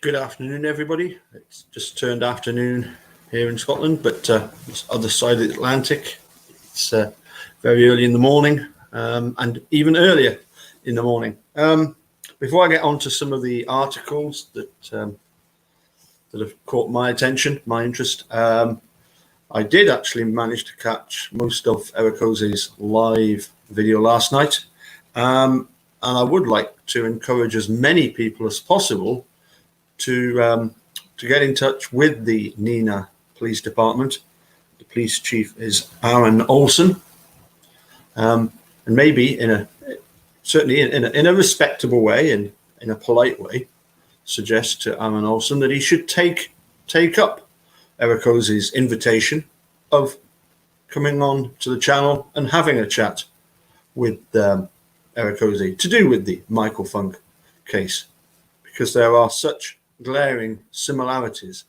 Good afternoon, everybody. It's just turned afternoon here in Scotland, but it's other side of the Atlantic. It's very early in the morning, and even earlier in the morning. Before I get on to some of the articles that have caught my attention, my interest, I did actually manage to catch most of Ericose's live video last night, and I would like to encourage as many people as possible to get in touch with the Nenagh Police Department. The police chief is AOlson, and maybe certainly in a respectable way and in a polite way, suggest to AOlson that he should take up Ericose's invitation of coming on to the channel and having a chat with Ericose to do with the Michael Funk case, because there are such glaring similarities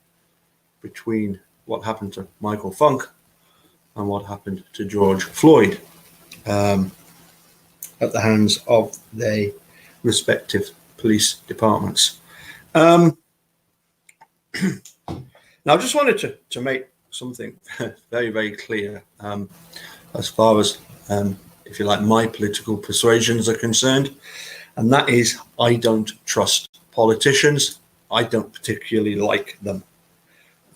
between what happened to Michael Funk and what happened to George Floyd at the hands of their respective police departments. Now, I just wanted to make something very, very clear as far as, if you like, my political persuasions are concerned, and that is I don't trust politicians. I don't particularly like them.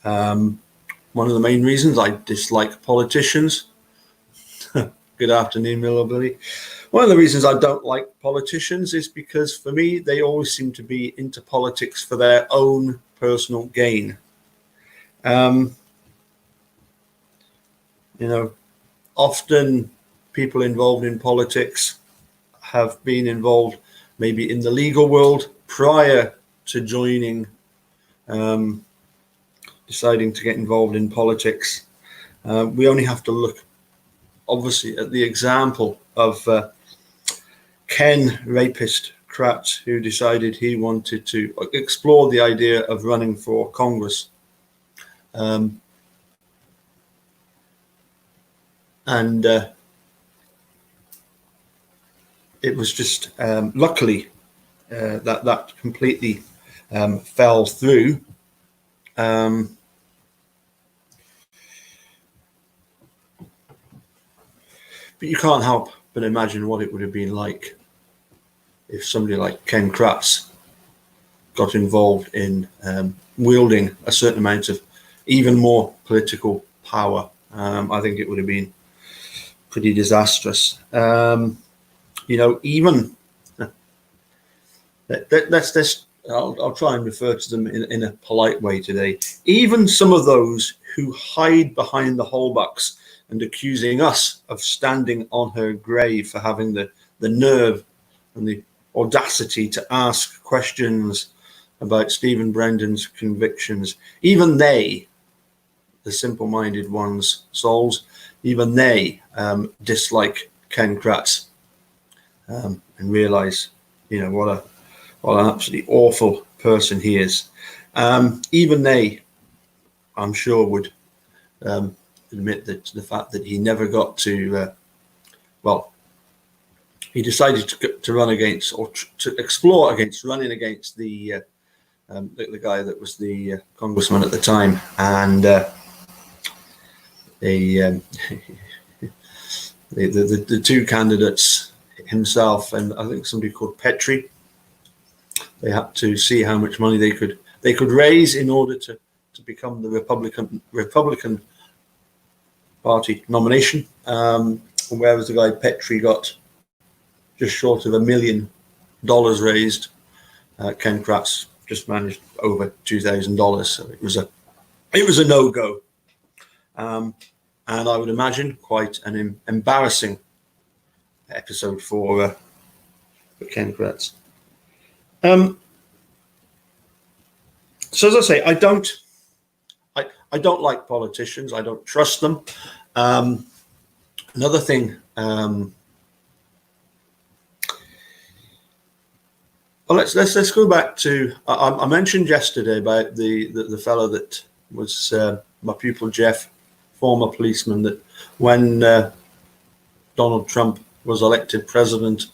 One of the main reasons I dislike politicians, good afternoon, Millbilly. One of the reasons I don't like politicians is because for me, they always seem to be into politics for their own personal gain. Often people involved in politics have been involved maybe in the legal world prior to joining, deciding to get involved in politics. We only have to look, obviously, at the example of Ken Rapist Kratz, who decided he wanted to explore the idea of running for Congress. And it was just luckily that completely fell through. But you can't help but imagine what it would have been like if somebody like Ken Kratz got involved in wielding a certain amount of even more political power. I think it would have been pretty disastrous. Even I'll try and refer to them in a polite way today. Even some of those who hide behind the Holbachs and accusing us of standing on her grave for having the nerve and the audacity to ask questions about Stephen Brendan's convictions, even they, the simple-minded ones, souls, even they dislike Ken Kratz and realise, what an absolutely awful person he is. Even they, I'm sure, would admit that the fact that he never got to, he decided to run against, or to explore against, running against the guy that was the congressman at the time, and the two candidates, himself and I think somebody called Petrie, they had to see how much money they could raise in order to become the Republican Party nomination. Whereas the guy Petrie got just short of $1 million raised, Ken Kratz just managed over $2,000. So it was a no-go, and I would imagine quite an embarrassing episode for Ken Kratz. So as I say, I don't like politicians. I don't trust them. Another thing, let's go back to I mentioned yesterday about the fellow that was my pupil Jeff, former policeman, that when Donald Trump was elected president,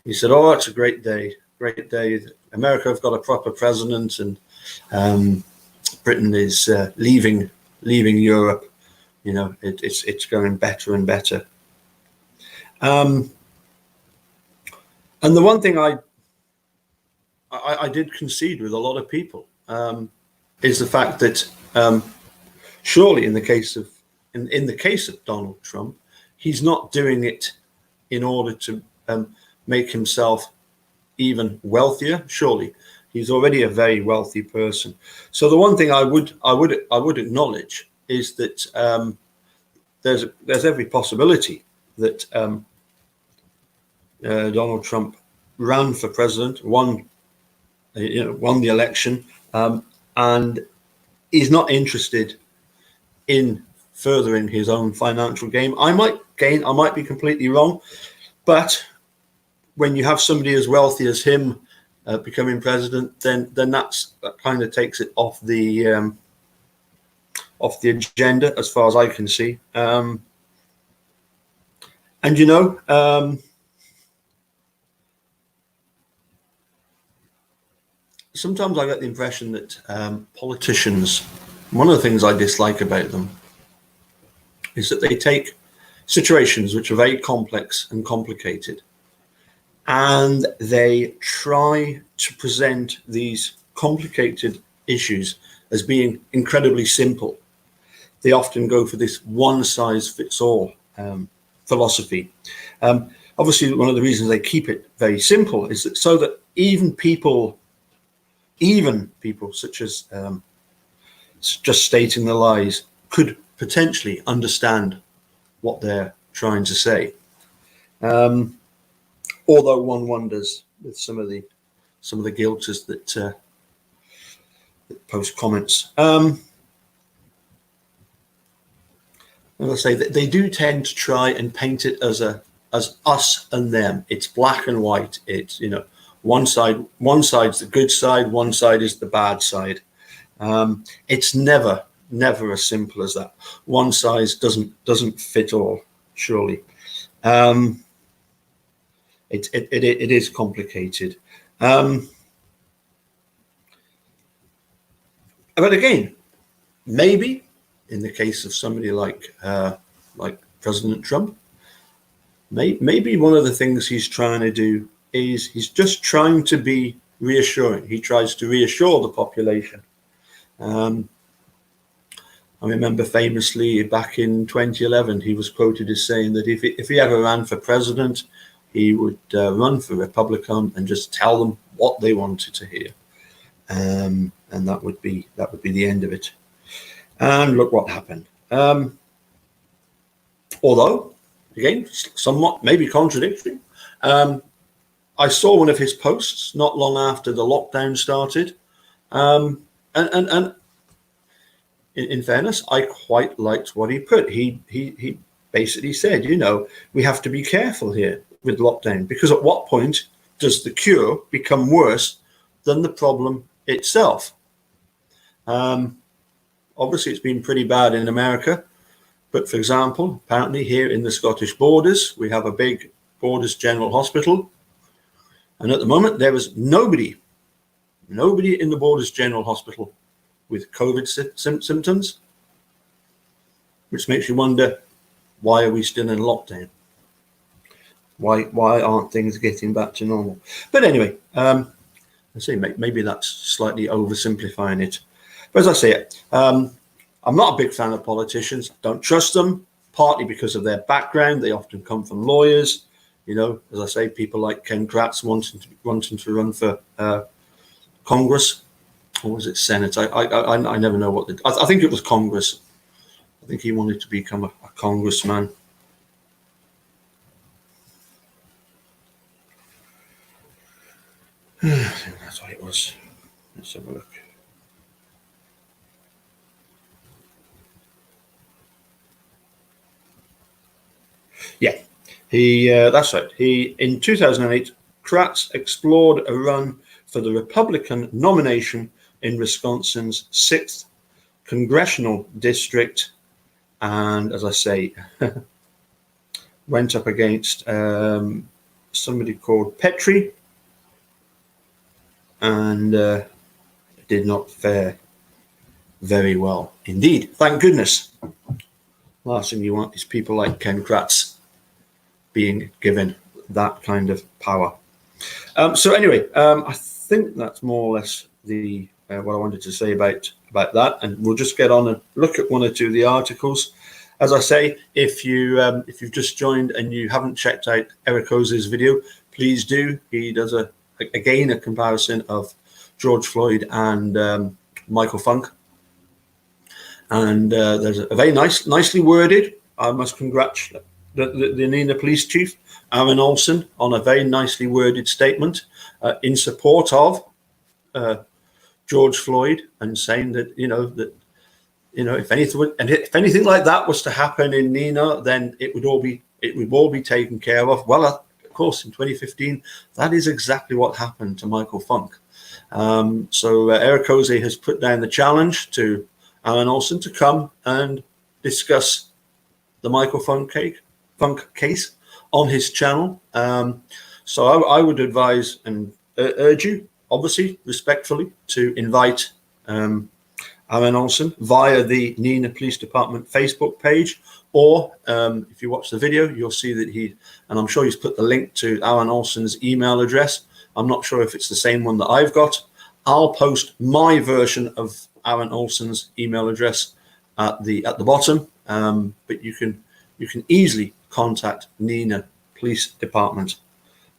he said, "Oh, it's a great day. great day. America have got a proper president, and Britain is leaving Europe. You know, it's going better and better. And the one thing I did concede with a lot of people is the fact that surely in the case of Donald Trump, he's not doing it in order to make himself even wealthier. Surely he's already a very wealthy person. So the one thing I would acknowledge is that there's every possibility that Donald Trump ran for president, won the election, and he's not interested in furthering his own financial game. I might be completely wrong, but when you have somebody as wealthy as him becoming president, then that kind of takes it off the agenda, as far as I can see. And sometimes I get the impression that politicians, one of the things I dislike about them is that they take situations which are very complex and complicated, and they try to present these complicated issues as being incredibly simple. They often go for this one-size-fits-all philosophy. Obviously, one of the reasons they keep it very simple is that so that even people such as just stating the lies could potentially understand what they're trying to say. Although one wonders with some of the guilters that post comments. As I say, they do tend to try and paint it as us and them. It's black and white. It's, one side's the good side, one side is the bad side. It's never as simple as that. One size doesn't fit all, surely. It is complicated. But again, maybe in the case of somebody like President Trump, maybe one of the things he's trying to do is he's just trying to be reassuring. He tries to reassure the population. I remember famously back in 2011, he was quoted as saying that if he ever ran for president, he would run for Republican and just tell them what they wanted to hear, and that would be the end of it. And look what happened. Although, again, somewhat maybe contradictory. I saw one of his posts not long after the lockdown started, and in fairness, I quite liked what he put. He basically said, we have to be careful here with lockdown, because at what point does the cure become worse than the problem itself? Obviously, it's been pretty bad in America, but for example, apparently here in the Scottish borders, we have a big Borders General Hospital, and at the moment there is nobody in the Borders General Hospital with COVID symptoms, which makes you wonder, why are we still in lockdown? Why aren't things getting back to normal? But anyway, I say maybe that's slightly oversimplifying it. But as I say, I'm not a big fan of politicians. Don't trust them, partly because of their background. They often come from lawyers. As I say, people like Ken Kratz wanting to run for Congress, or was it Senate? I never know what I think it was Congress. I think he wanted to become a congressman. I think that's what it was. Let's have a look. Yeah, that's right. In 2008, Kratz explored a run for the Republican nomination in Wisconsin's 6th congressional district, and as I say, went up against somebody called Petrie, and did not fare very well indeed. Thank goodness. Last thing you want is people like Ken Kratz being given that kind of power. So anyway, I think that's more or less the what I wanted to say about that, and we'll just get on and look at one or two of the articles. As I say, if you've just joined and you haven't checked out Eric Ose's video, please do. He does a comparison of George Floyd and Michael Funk, and there's a very nicely worded. I must congratulate the Neenah Police Chief, AOlson, on a very nicely worded statement in support of George Floyd, and saying that if anything like that was to happen in Neenah, then it would all be taken care of. Well, of course, in 2015, that is exactly what happened to Michael Funk. So Eric Ose has put down the challenge to AOlson to come and discuss the Michael Funk case on his channel. So I would advise and urge you, obviously, respectfully, to invite AOlson via the Neenah Police Department Facebook page, or if you watch the video, you'll see that and I'm sure he's put the link to AOlson's email address. I'm not sure if it's the same one that I've got. I'll post my version of AOlson's email address at the bottom, but you can easily contact Neenah Police Department,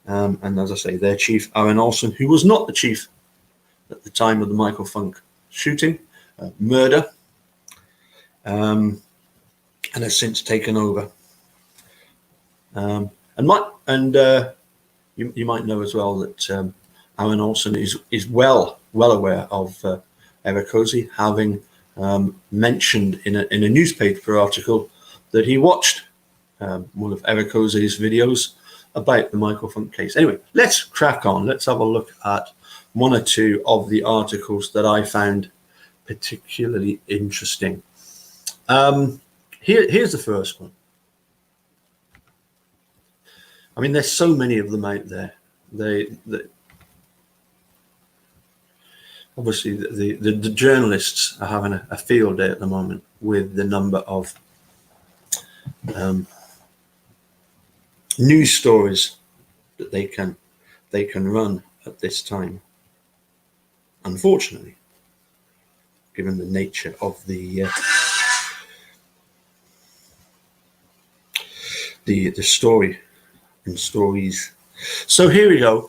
and as I say, their chief, AOlson, who was not the chief at the time of the Michael Funk shooting, murder, and has since taken over. You might know as well that AOlson is well aware of Eric Ose, having mentioned in a newspaper article that he watched one of Eric Ose's videos about the Michael Funk case. Anyway, let's crack on. Let's have a look at one or two of the articles that I found particularly interesting. Here's the first one. I mean, there's so many of them out there. Obviously, the journalists are having a field day at the moment with the number of news stories that they can run at this time. Unfortunately, given the nature of the story and stories. So here we go.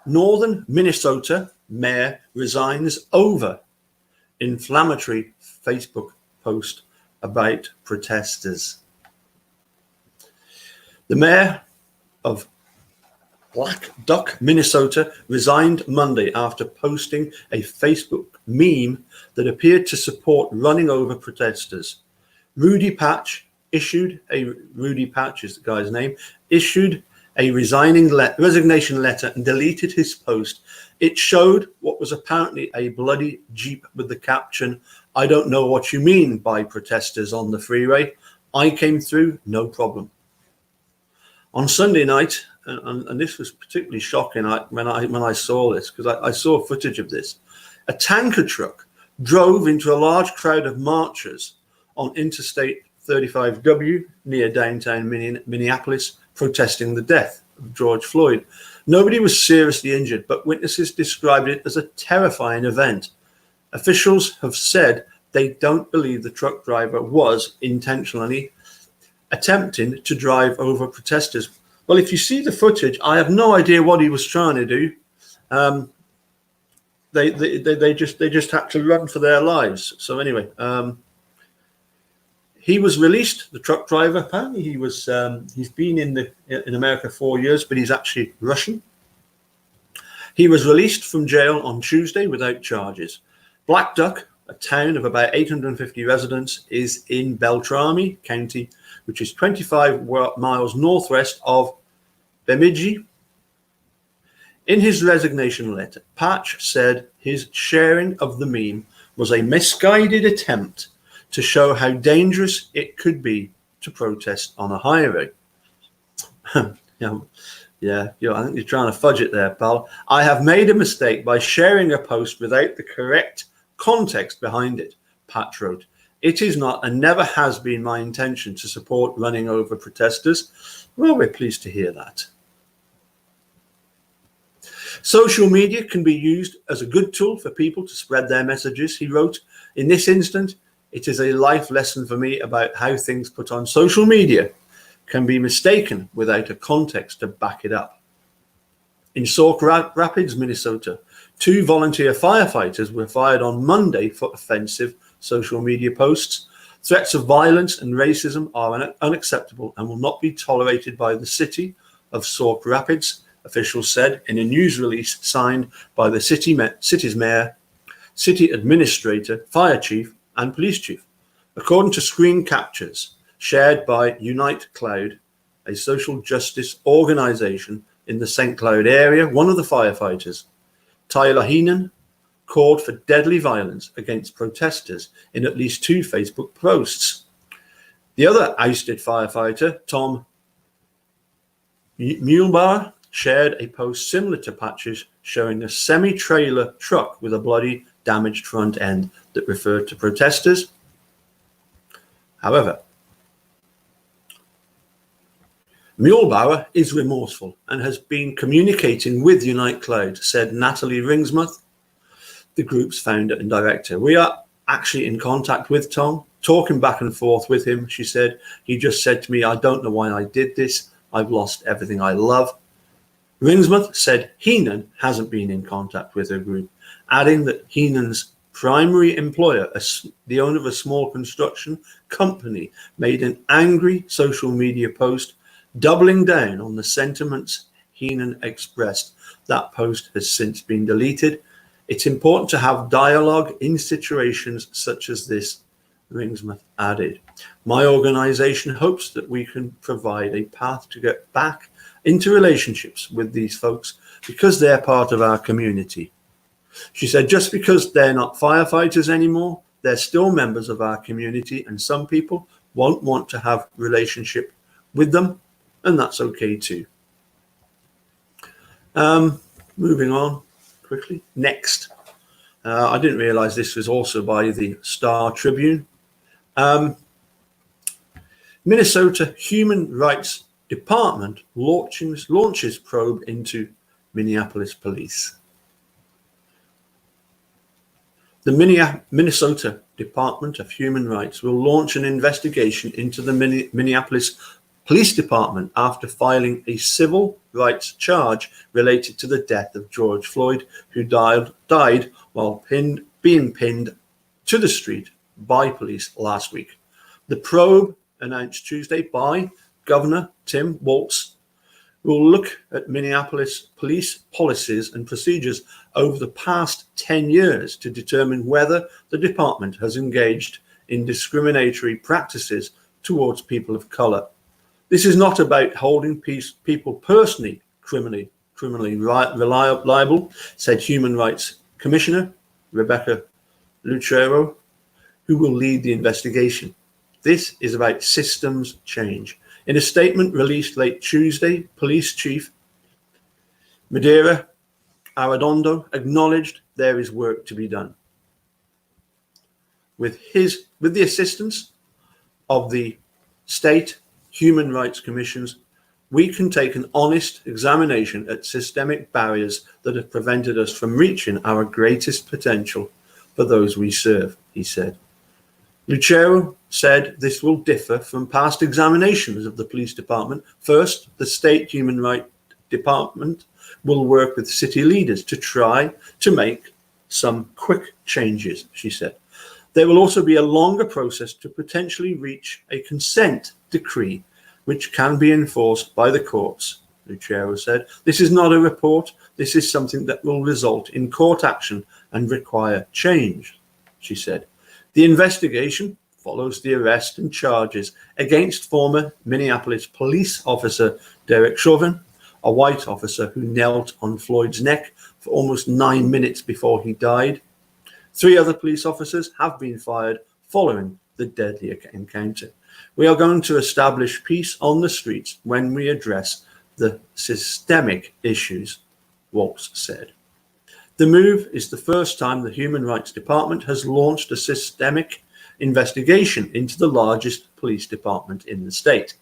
Northern Minnesota mayor resigns over inflammatory Facebook post about protesters. The mayor of Black Duck, Minnesota, resigned Monday after posting a Facebook meme that appeared to support running over protesters. Rudy Patch is the guy's name, issued a resignation letter and deleted his post. It showed what was apparently a bloody Jeep with the caption, "I don't know what you mean by protesters on the freeway. I came through, no problem." On Sunday night, and this was particularly shocking when I saw this, because I saw footage of this, a tanker truck drove into a large crowd of marchers on Interstate 35W near downtown Minneapolis, protesting the death of George Floyd. Nobody was seriously injured, but witnesses described it as a terrifying event. Officials have said they don't believe the truck driver was intentionally attempting to drive over protesters. Well, if you see the footage, I have no idea what he was trying to do. They just had to run for their lives. So anyway, he was released. The truck driver, apparently he's been in America 4 years, but he's actually Russian. He was released from jail on Tuesday without charges. Black Duck, a town of about 850 residents, is in Beltrami County, which is 25 miles northwest of Bemidji. In his resignation letter, Patch said his sharing of the meme was a misguided attempt to show how dangerous it could be to protest on a highway. Yeah, I think you're trying to fudge it there, pal. I have made a mistake by sharing a post without the correct context behind it, Pat wrote. It is not and never has been my intention to support running over protesters. Well, we're pleased to hear that. Social media can be used as a good tool for people to spread their messages, he wrote. In this instant, it is a life lesson for me about how things put on social media can be mistaken without a context to back it up. In Sauk Rapids, Minnesota, 2 volunteer firefighters were fired on Monday for offensive social media posts. Threats of violence and racism are unacceptable and will not be tolerated by the city of Sauk Rapids, officials said in a news release signed by the city's mayor, city administrator, fire chief, and police chief. According to screen captures shared by Unite Cloud, a social justice organization in the St. Cloud area, one of the firefighters, Tyler Heenan, called for deadly violence against protesters in at least 2 Facebook posts. The other ousted firefighter, Tom Muehlbauer, shared a post similar to Patch's showing a semi-trailer truck with a bloody, damaged front end that referred to protesters. However, Muehlbauer is remorseful and has been communicating with Unite Cloud, said Natalie Ringsmuth, the group's founder and director. We are actually in contact with Tom, talking back and forth with him, she said. He just said to me, I don't know why I did this. I've lost everything I love. Ringsmuth said Heenan hasn't been in contact with her group, adding that Heenan's primary employer, the owner of a small construction company, made an angry social media post doubling down on the sentiments Heenan expressed. That post has since been deleted. It's important to have dialogue in situations such as this, Ringsmuth added. My organization hopes that we can provide a path to get back into relationships with these folks because they're part of our community. She said, just because they're not firefighters anymore, they're still members of our community, and some people won't want to have a relationship with them, and that's okay too. Moving on quickly. Next. I didn't realize this was also by the Star Tribune. Minnesota Human Rights Department launches probe into Minneapolis police. The Minnesota Department of Human Rights will launch an investigation into the Minneapolis Police Department after filing a civil rights charge related to the death of George Floyd, who died while being pinned to the street by police last week. The probe, announced Tuesday by Governor Tim Walz, will look at Minneapolis police policies and procedures over the past 10 years to determine whether the department has engaged in discriminatory practices towards people of color. This is not about holding people personally criminally liable, said Human Rights Commissioner Rebecca Lucero, who will lead the investigation. This is about systems change. In a statement released late Tuesday, Police Chief Madeira Arredondo acknowledged there is work to be done. With the assistance of the state human rights commissions, we can take an honest examination at systemic barriers that have prevented us from reaching our greatest potential for those we serve, he said. Lucero said this will differ from past examinations of the police department. First, the state human rights department will work with city leaders to try to make some quick changes, she said. There will also be a longer process to potentially reach a consent decree, which can be enforced by the courts, Lucero said. This is not a report. This is something that will result in court action and require change, she said. The investigation follows the arrest and charges against former Minneapolis police officer Derek Chauvin, a white officer who knelt on Floyd's neck for almost 9 minutes before he died. 3 other police officers have been fired following the deadly encounter. We are going to establish peace on the streets when we address the systemic issues, Waltz said. The move is the first time the Human Rights Department has launched a systemic investigation into the largest police department in the state.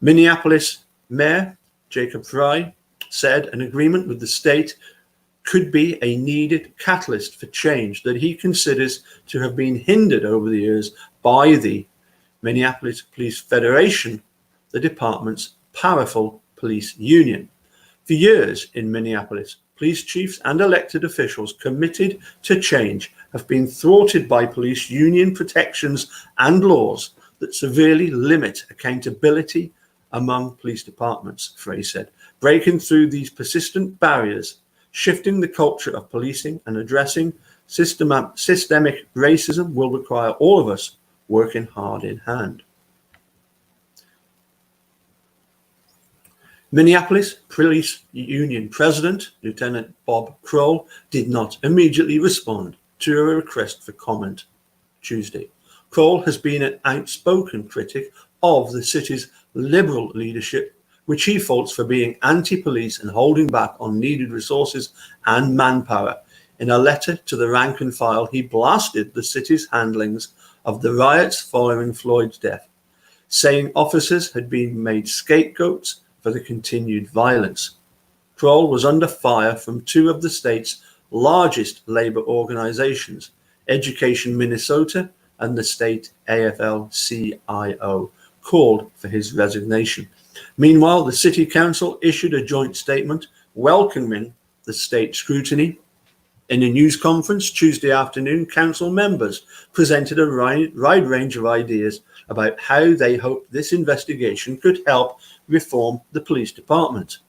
Minneapolis Mayor Jacob Frey said an agreement with the state could be a needed catalyst for change that he considers to have been hindered over the years by the Minneapolis Police Federation, the department's powerful police union. For years in Minneapolis, police chiefs and elected officials committed to change have been thwarted by police union protections and laws that severely limit accountability among police departments, Frey said. Breaking through these persistent barriers, shifting the culture of policing and addressing systemic racism will require all of us working hard in hand. Minneapolis Police Union President, Lieutenant Bob Kroll, did not immediately respond to a request for comment Tuesday. Kroll has been an outspoken critic of the city's liberal leadership, which he faults for being anti-police and holding back on needed resources and manpower. In a letter to the rank and file, he blasted the city's handlings of the riots following Floyd's death, saying officers had been made scapegoats for the continued violence. Kroll was under fire from two of the state's largest labor organizations, Education Minnesota and the state AFL-CIO, called for his resignation. Meanwhile, the city council issued a joint statement welcoming the state scrutiny. In a news conference Tuesday afternoon, council members presented a wide range of ideas about how they hope this investigation could help reform the police department.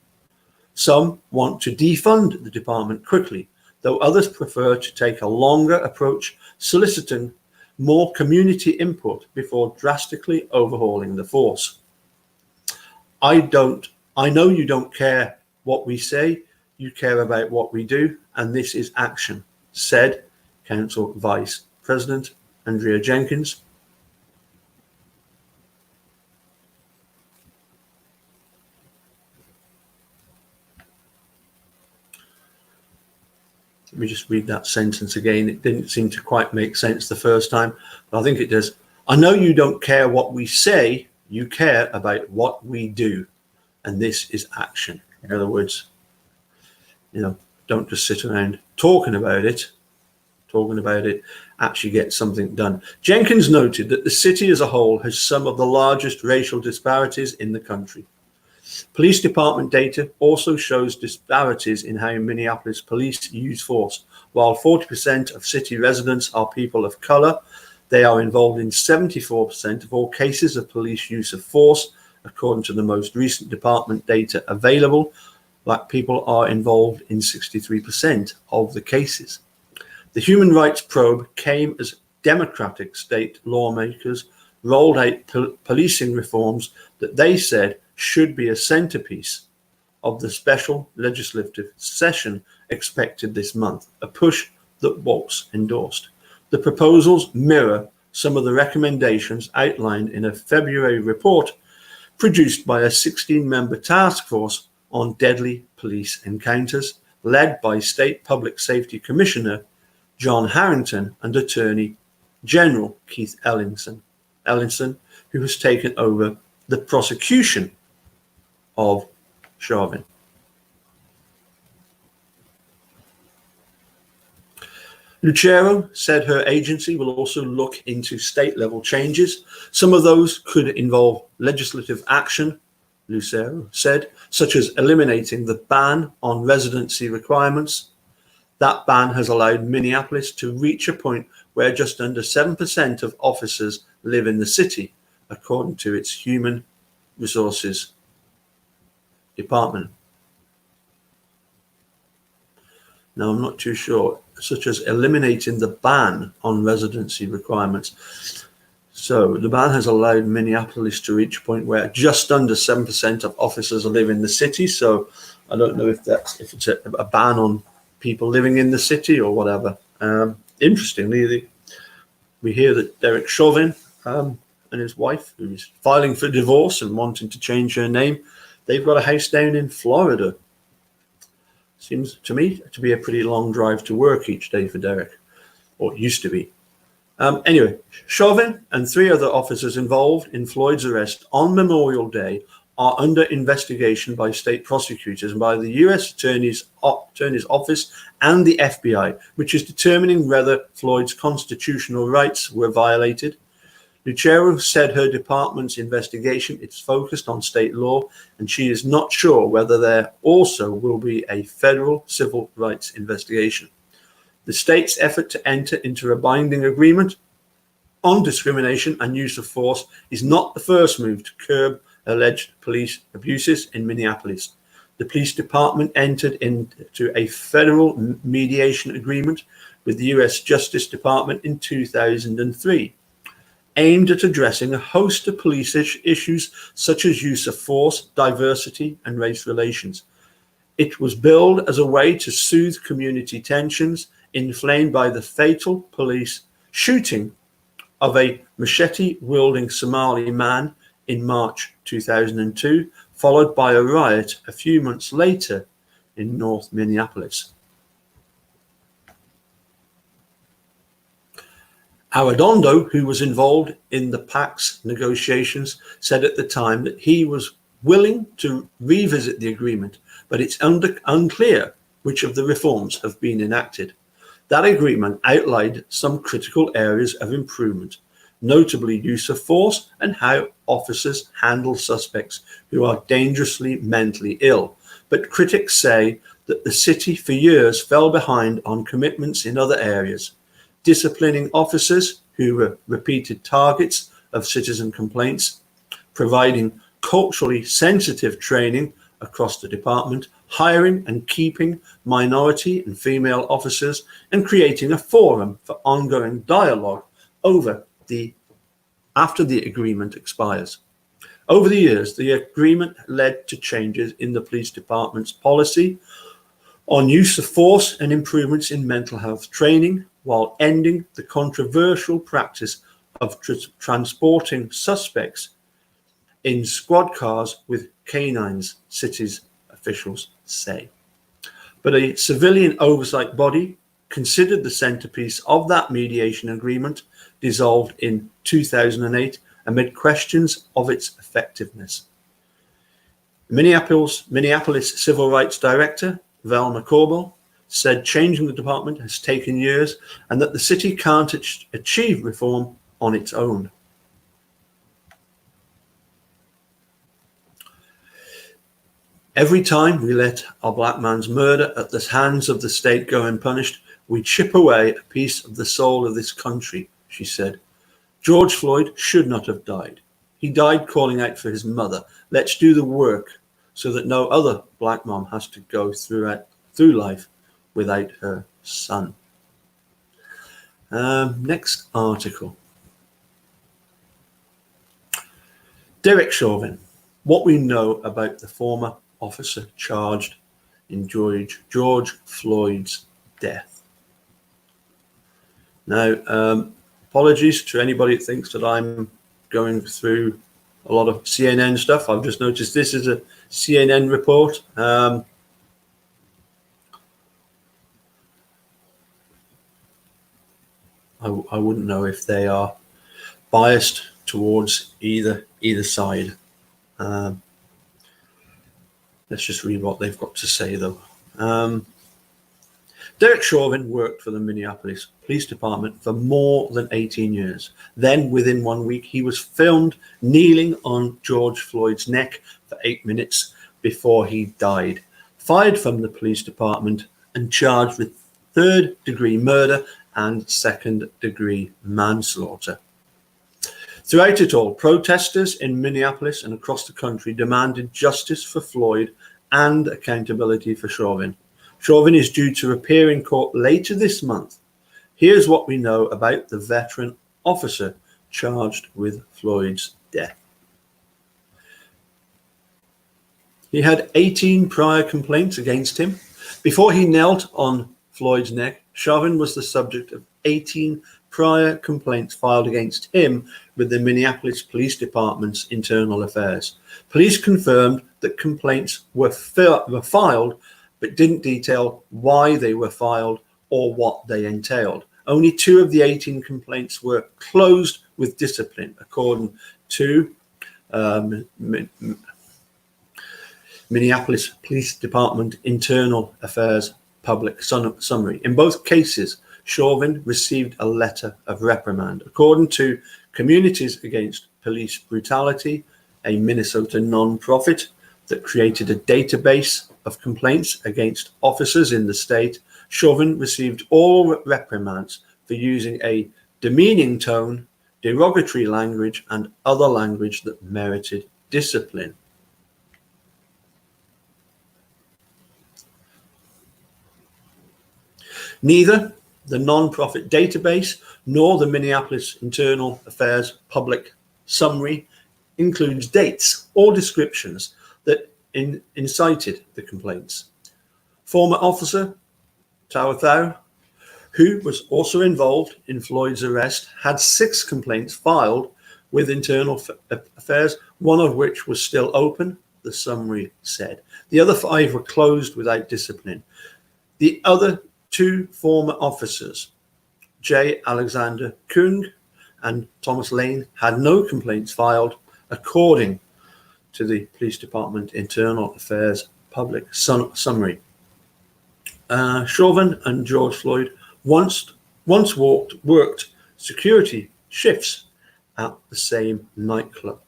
Some want to defund the department quickly, though others prefer to take a longer approach, soliciting more community input before drastically overhauling the force. I know you don't care what we say, you care about what we do, and this is action, said Council Vice President Andrea Jenkins. Let me just read that sentence again. It didn't seem to quite make sense the first time, but I think it does. I know you don't care what we say, you care about what we do, and this is action. In other words, don't just sit around talking about it, actually get something done. Jenkins noted that the city as a whole has some of the largest racial disparities in the country. Police department data also shows disparities in how Minneapolis police use force. While 40% of city residents are people of color, they are involved in 74% of all cases of police use of force. According to the most recent department data available, Black people are involved in 63% of the cases. The human rights probe came as Democratic state lawmakers rolled out policing reforms that they said should be a centerpiece of the special legislative session expected this month, a push that Waltz endorsed. The proposals mirror some of the recommendations outlined in a February report produced by a 16-member task force on deadly police encounters, led by State Public Safety Commissioner John Harrington and Attorney General Keith Ellison, who has taken over the prosecution of Chauvin. Lucero said her agency will also look into state-level changes. Some of those could involve legislative action, Lucero said, such as eliminating the ban on residency requirements. That ban has allowed Minneapolis to reach a point where just under 7% of officers live in the city, according to its Human Resources Department. Now, I'm not too sure, such as eliminating the ban on residency requirements. So the ban has allowed Minneapolis to reach a point where just under 7% of officers live in the city. So I don't know if it's a ban on people living in the city or whatever. Interestingly, we hear that Derek Chauvin and his wife, who is filing for divorce and wanting to change her name, They've got a house down in Florida. Seems to me to be a pretty long drive to work each day for Derek, or it used to be. Anyway, Chauvin and 3 other officers involved in Floyd's arrest on Memorial Day are under investigation by state prosecutors and by the U.S. Attorney's Office and the FBI, which is determining whether Floyd's constitutional rights were violated. Lucero said her department's investigation is focused on state law, and she is not sure whether there also will be a federal civil rights investigation. The state's effort to enter into a binding agreement on discrimination and use of force is not the first move to curb alleged police abuses in Minneapolis. The police department entered into a federal mediation agreement with the U.S. Justice Department in 2003, aimed at addressing a host of police issues such as use of force, diversity, and race relations. It was billed as a way to soothe community tensions inflamed by the fatal police shooting of a machete-wielding Somali man in March 2002, followed by a riot a few months later in North Minneapolis. Arredondo, who was involved in the PAC's negotiations, said at the time that he was willing to revisit the agreement, but it's unclear which of the reforms have been enacted. That agreement outlined some critical areas of improvement, notably use of force and how officers handle suspects who are dangerously mentally ill. But critics say that the city for years fell behind on commitments in other areas, disciplining officers who were repeated targets of citizen complaints, providing culturally sensitive training across the department, hiring and keeping minority and female officers, and creating a forum for ongoing dialogue after the agreement expires. Over the years, the agreement led to changes in the police department's policy on use of force and improvements in mental health training, while ending the controversial practice of transporting suspects in squad cars with canines, city's officials say. But a civilian oversight body, considered the centerpiece of that mediation agreement, dissolved in 2008 amid questions of its effectiveness. Minneapolis Civil Rights Director Velma Corbell said changing the department has taken years and that the city can't achieve reform on its own. Every time we let a black man's murder at the hands of the state go unpunished, we chip away a piece of the soul of this country, she said. George Floyd should not have died. He died calling out for his mother. Let's do the work so that no other black mom has to go through life without her son. Next article. Derek Chauvin. What we know about the former officer charged in George Floyd's death. Now, apologies to anybody that thinks that I'm going through a lot of CNN stuff. I've just noticed this is a CNN report. I wouldn't know if they are biased towards either side. Let's just read what they've got to say, though. Derek Chauvin worked for the Minneapolis Police Department for more than 18 years. Then, within 1 week, he was filmed kneeling on George Floyd's neck for 8 minutes before he died, fired from the police department and charged with third-degree murder and second-degree manslaughter. Throughout it all, protesters in Minneapolis and across the country demanded justice for Floyd and accountability for Chauvin. Chauvin is due to appear in court later this month. Here's what we know about the veteran officer charged with Floyd's death. He had 18 prior complaints against him. Before he knelt on Floyd's neck, Chauvin was the subject of 18 prior complaints filed against him with the Minneapolis Police Department's internal affairs. Police confirmed that complaints were filed, but didn't detail why they were filed or what they entailed. Only 2 of the 18 complaints were closed with discipline, according to Minneapolis Police Department Internal Affairs Public Summary. In both cases, Chauvin received a letter of reprimand. According to Communities Against Police Brutality, a Minnesota non-profit that created a database of complaints against officers in the state, Chauvin received all reprimands for using a demeaning tone, derogatory language, and other language that merited discipline. Neither the non-profit database nor the Minneapolis Internal Affairs Public Summary includes dates or descriptions that incited the complaints. Former officer Tawathow, who was also involved in Floyd's arrest, had 6 complaints filed with Internal Affairs, one of which was still open, the summary said. The other 5 were closed without discipline. The other 2 former officers, J. Alexander Kung and Thomas Lane, had no complaints filed, according to the Police Department Internal Affairs Public Summary. Chauvin and George Floyd once worked security shifts at the same nightclub.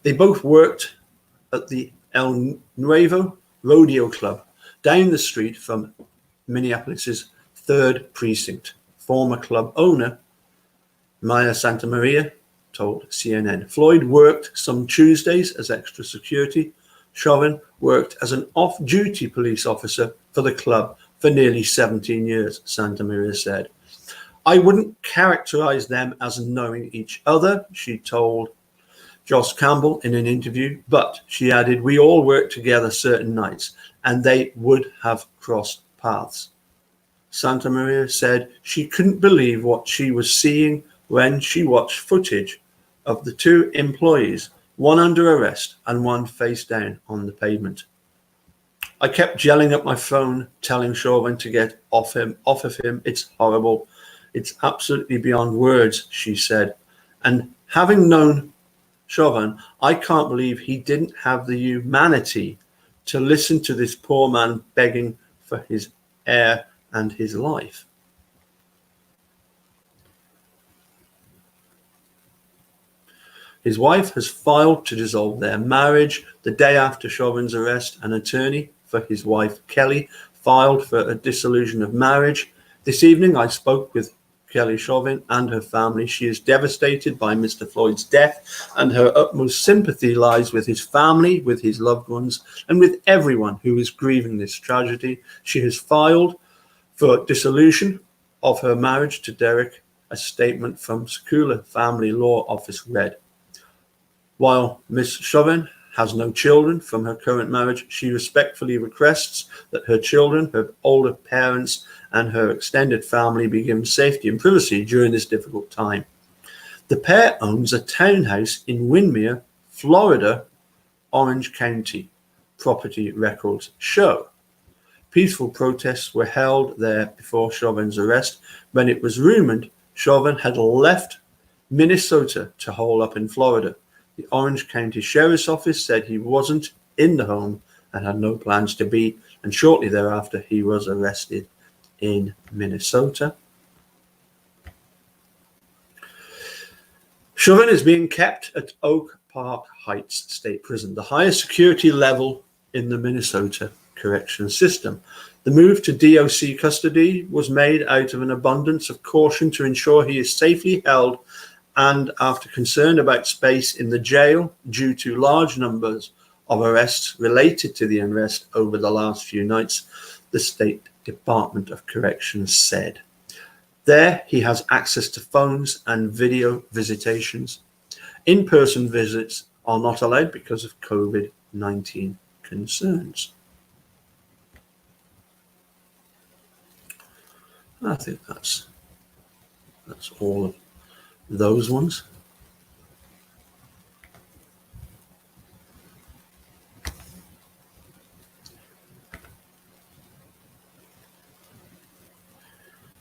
They both worked at the El Nuevo Rodeo Club down the street from Minneapolis's 3rd Precinct. Former club owner Maya Santamaria told CNN. Floyd worked some Tuesdays as extra security. Chauvin worked as an off-duty police officer for the club for nearly 17 years, Santamaria said. I wouldn't characterize them as knowing each other, she told Joss Campbell in an interview, but she added, we all worked together certain nights and they would have crossed paths. Santamaria said she couldn't believe what she was seeing when she watched footage of the 2 employees, one under arrest and one face down on the pavement. I kept yelling at my phone, telling Chauvin to get off of him. It's horrible. It's absolutely beyond words, she said. And having known Chauvin, I can't believe he didn't have the humanity to listen to this poor man begging for his air and his life. His wife has filed to dissolve their marriage. The day after Chauvin's arrest, an attorney for his wife, Kelly, filed for a dissolution of marriage. This evening, I spoke with Kelly Chauvin and her family. She is devastated by Mr. Floyd's death, and her utmost sympathy lies with his family, with his loved ones, and with everyone who is grieving this tragedy. She has filed for dissolution of her marriage to Derek, a statement from Sakula Family Law Office read. While Ms. Chauvin has no children from her current marriage, she respectfully requests that her children, her older parents, and her extended family be given safety and privacy during this difficult time. The pair owns a townhouse in Windermere, Florida, Orange County, property records show. Peaceful protests were held there before Chauvin's arrest, when it was rumored Chauvin had left Minnesota to hole up in Florida. The Orange County Sheriff's Office said he wasn't in the home and had no plans to be, and shortly thereafter he was arrested in Minnesota. Chauvin is being kept at Oak Park Heights State Prison, the highest security level in the Minnesota correction system. The move to DOC custody was made out of an abundance of caution to ensure he is safely held, and after concern about space in the jail due to large numbers of arrests related to the unrest over the last few nights, the State Department of Corrections said. There he has access to phones and video visitations. In-person visits are not allowed because of COVID-19 concerns. I think that's all of those ones.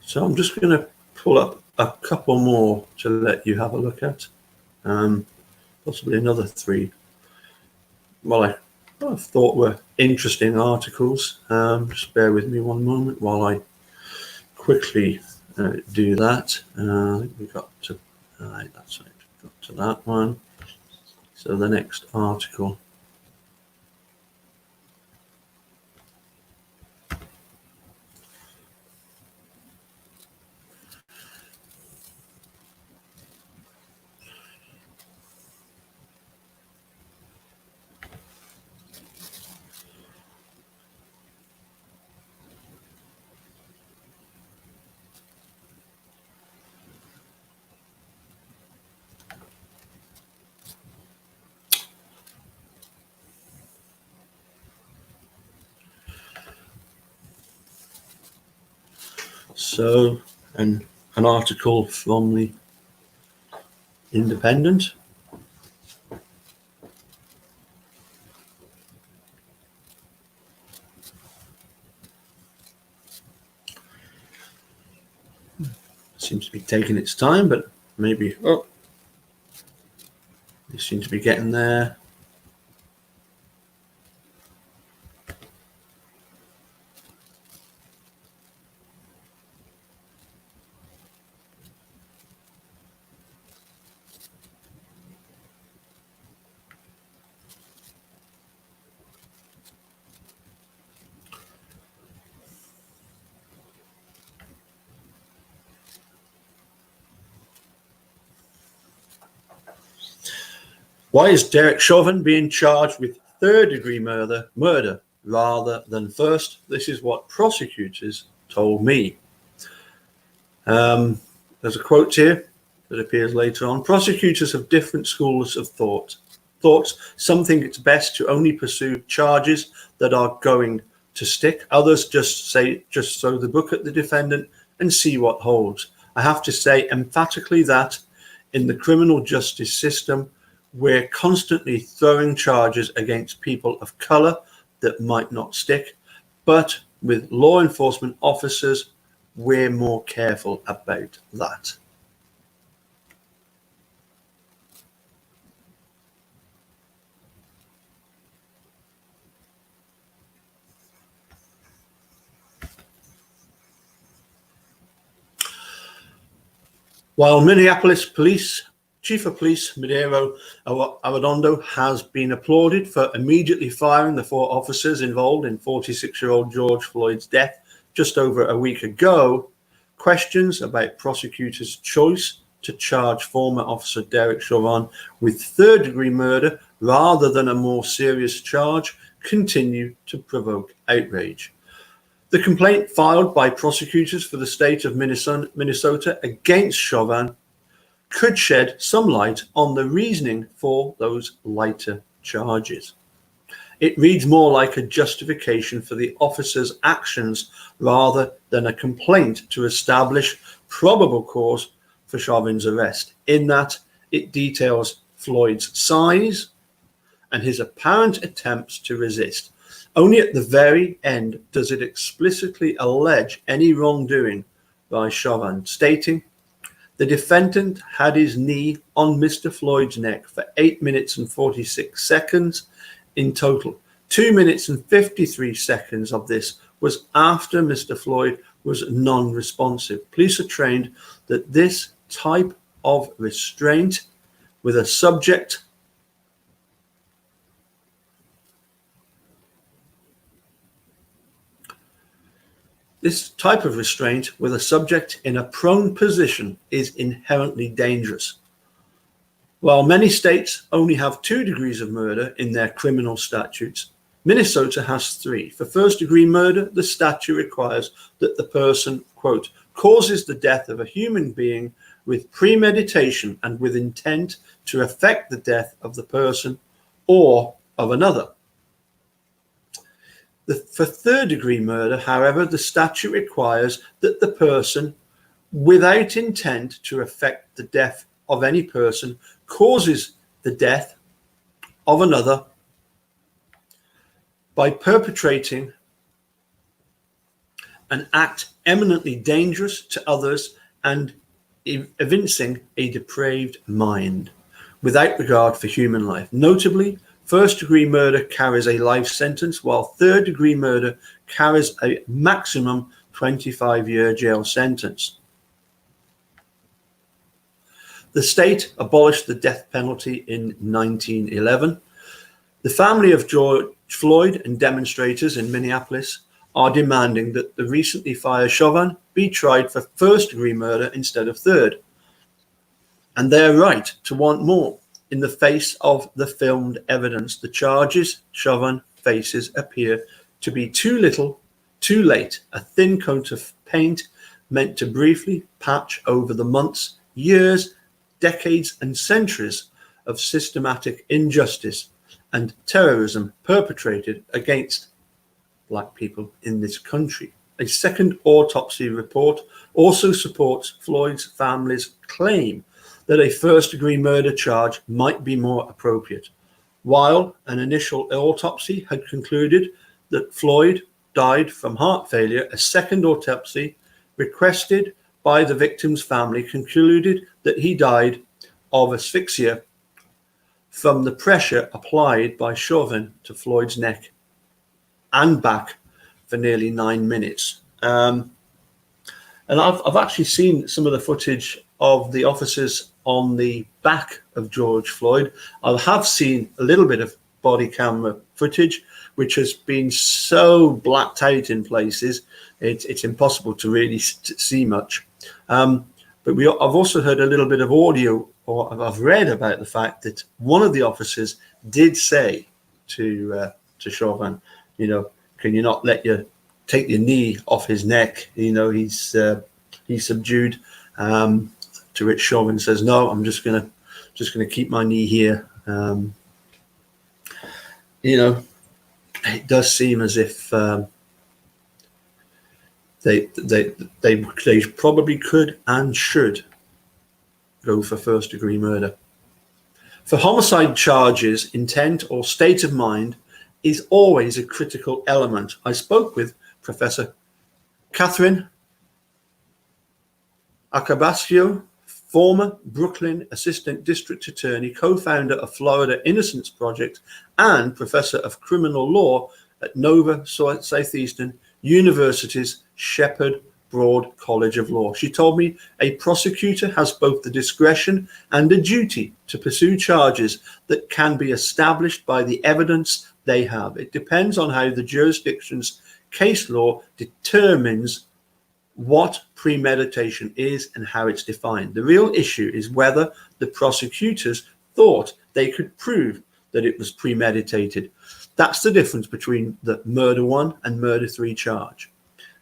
So I'm just going to pull up a couple more to let you have a look at. Possibly another 3. Well, I thought were interesting articles. Just bear with me one moment while I quickly do that. I think we got to, that's it, got to that one. So the next article. So, an article from the Independent. Seems to be taking its time, but maybe, oh, they seem to be getting there. Why is Derek Chauvin being charged with third-degree murder rather than first? This is what prosecutors told me. There's a quote here that appears later on. Prosecutors have different schools of thoughts. Some think it's best to only pursue charges that are going to stick. Others just throw the book at the defendant and see what holds. I have to say emphatically that in the criminal justice system, we're constantly throwing charges against people of color that might not stick, but with law enforcement officers, we're more careful about that. While Minneapolis Chief of Police Madero Arredondo has been applauded for immediately firing the 4 officers involved in 46-year-old George Floyd's death just over a week ago, questions about prosecutors' choice to charge former officer Derek Chauvin with third-degree murder rather than a more serious charge continue to provoke outrage. The complaint filed by prosecutors for the state of Minnesota against Chauvin could shed some light on the reasoning for those lighter charges. It reads more like a justification for the officer's actions rather than a complaint to establish probable cause for Chauvin's arrest, in that it details Floyd's size and his apparent attempts to resist. Only at the very end does it explicitly allege any wrongdoing by Chauvin, stating, "The defendant had his knee on Mr. Floyd's neck for 8 minutes and 46 seconds in total. 2 minutes and 53 seconds of this was after Mr. Floyd was non-responsive. Police are trained that this type of restraint with a subject in a prone position is inherently dangerous. While many states only have 2 degrees of murder in their criminal statutes, Minnesota has 3. For first-degree murder, the statute requires that the person, quote, causes the death of a human being with premeditation and with intent to effect the death of the person or of another. For third-degree murder, however, the statute requires that the person, without intent to effect the death of any person, causes the death of another by perpetrating an act eminently dangerous to others and evincing a depraved mind, without regard for human life. Notably, first-degree murder carries a life sentence, while third-degree murder carries a maximum 25-year jail sentence. The state abolished the death penalty in 1911. The family of George Floyd and demonstrators in Minneapolis are demanding that the recently fired Chauvin be tried for first-degree murder instead of third. And they're right to want more. In the face of the filmed evidence, the charges Chauvin faces appear to be too little, too late, a thin coat of paint meant to briefly patch over the months, years, decades, and centuries of systematic injustice and terrorism perpetrated against Black people in this country. A second autopsy report also supports Floyd's family's claim that a first-degree murder charge might be more appropriate. While an initial autopsy had concluded that Floyd died from heart failure, a second autopsy requested by the victim's family concluded that he died of asphyxia from the pressure applied by Chauvin to Floyd's neck and back for nearly 9 minutes. And I've actually seen some of the footage of the officers on the back of George Floyd. I have seen a little bit of body camera footage, which has been so blacked out in places, it's impossible to really see much. But I've also heard a little bit of audio, or I've read about the fact that one of the officers did say to Chauvin, can you not take your knee off his neck? He's subdued. To which Chauvin says, "No, I'm just gonna keep my knee here." It does seem as if they probably could and should go for first-degree murder. For homicide charges, intent or state of mind is always a critical element. I spoke with Professor Catherine Acabascio, former Brooklyn Assistant District Attorney, co-founder of Florida Innocence Project, and Professor of Criminal Law at Nova Southeastern University's Shepherd Broad College of Law. She told me a prosecutor has both the discretion and a duty to pursue charges that can be established by the evidence they have. It depends on how the jurisdiction's case law determines what premeditation is and how it's defined. The real issue is whether the prosecutors thought they could prove that it was premeditated. That's the difference between the murder 1 and murder 3 charge.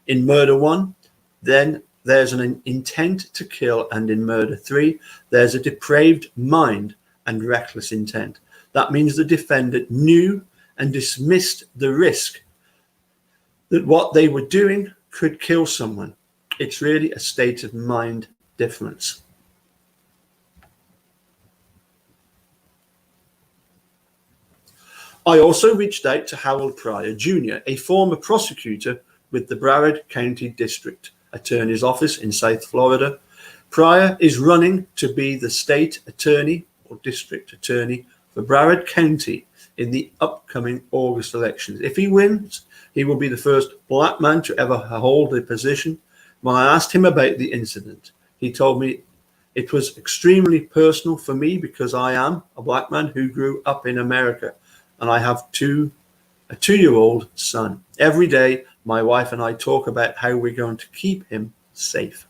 In murder 1, then there's an intent to kill, and in murder 3, there's a depraved mind and reckless intent. That means the defendant knew and dismissed the risk that what they were doing could kill someone. It's really a state of mind difference. I also reached out to Harold Pryor Jr., a former prosecutor with the Broward County District Attorney's Office in South Florida. Pryor is running to be the state attorney or district attorney for Broward County in the upcoming August elections. If he wins, he will be the first Black man to ever hold the position. When I asked him about the incident, he told me it was extremely personal for me because I am a Black man who grew up in America, and I have a 2-year-old son. Every day, my wife and I talk about how we're going to keep him safe.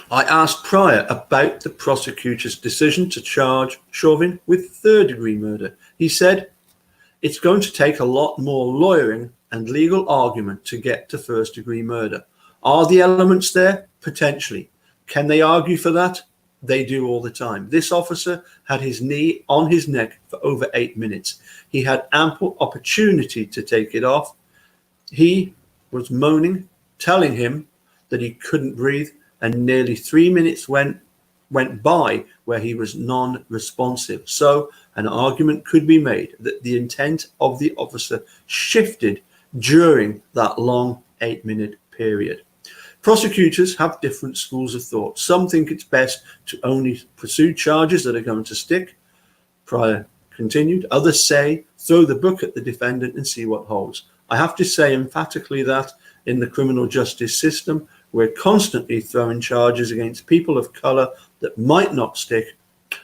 I asked Pryor about the prosecutor's decision to charge Chauvin with third-degree murder. He said, "It's going to take a lot more lawyering and legal argument to get to first-degree murder. Are the elements there? Potentially. Can they argue for that? They do all the time. This officer had his knee on his neck for over 8 minutes. He had ample opportunity to take it off. He was moaning, telling him that he couldn't breathe, and nearly 3 minutes went by where he was non-responsive. So an argument could be made that the intent of the officer shifted during that long 8-minute period. Prosecutors have different schools of thought. Some think it's best to only pursue charges that are going to stick. Pryor continued. Others say throw the book at the defendant and see what holds. I have to say emphatically that in the criminal justice system, we're constantly throwing charges against people of color that might not stick,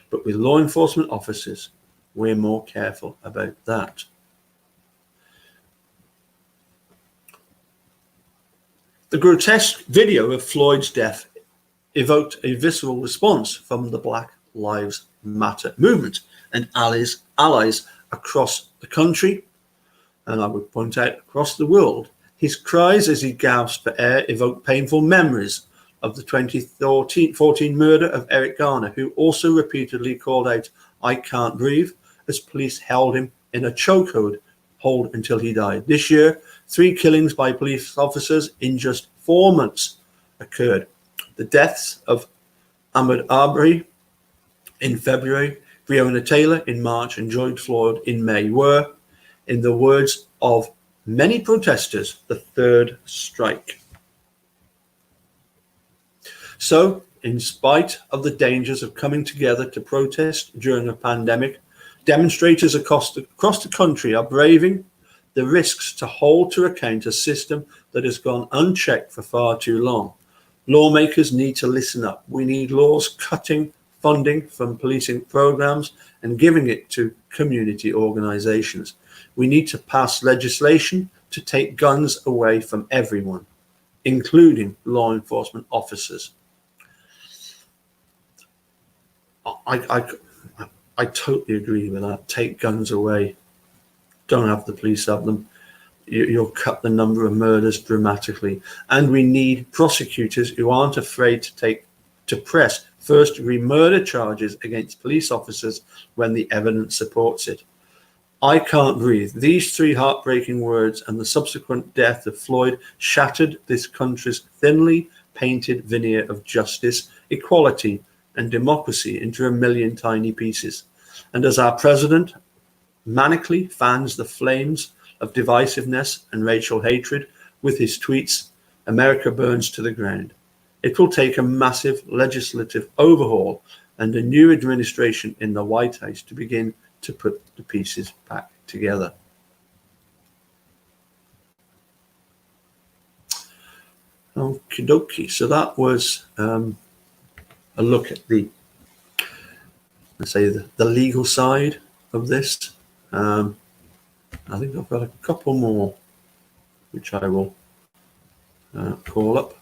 but with law enforcement officers, we're more careful about that. The grotesque video of Floyd's death evoked a visceral response from the Black Lives Matter movement and allies across the country, and I would point out across the world. His cries as he gasped for air evoked painful memories of the 2014 murder of Eric Garner, who also repeatedly called out, "I can't breathe," as police held him in a chokehold until he died. This year, 3 killings by police officers in just 4 months occurred. The deaths of Ahmaud Arbery in February, Breonna Taylor in March, and George Floyd in May were, in the words of many protesters, the third strike. So, in spite of the dangers of coming together to protest during a pandemic, demonstrators across the country are braving the risks to hold to account a system that has gone unchecked for far too long. Lawmakers need to listen up. We need laws cutting funding from policing programs and giving it to community organizations. We need to pass legislation to take guns away from everyone, including law enforcement officers. I totally agree with that. Take guns away. Don't have the police have them. You'll cut the number of murders dramatically. And we need prosecutors who aren't afraid to press first-degree murder charges against police officers when the evidence supports it. I can't breathe. These 3 heartbreaking words and the subsequent death of Floyd shattered this country's thinly painted veneer of justice, equality, and democracy into a million tiny pieces. And as our president manically fans the flames of divisiveness and racial hatred with his tweets, America burns to the ground. It will take a massive legislative overhaul and a new administration in the White House to begin to put the pieces back together. Okie dokie. So that was a look at the legal side of this. I think I've got a couple more, which I will call up.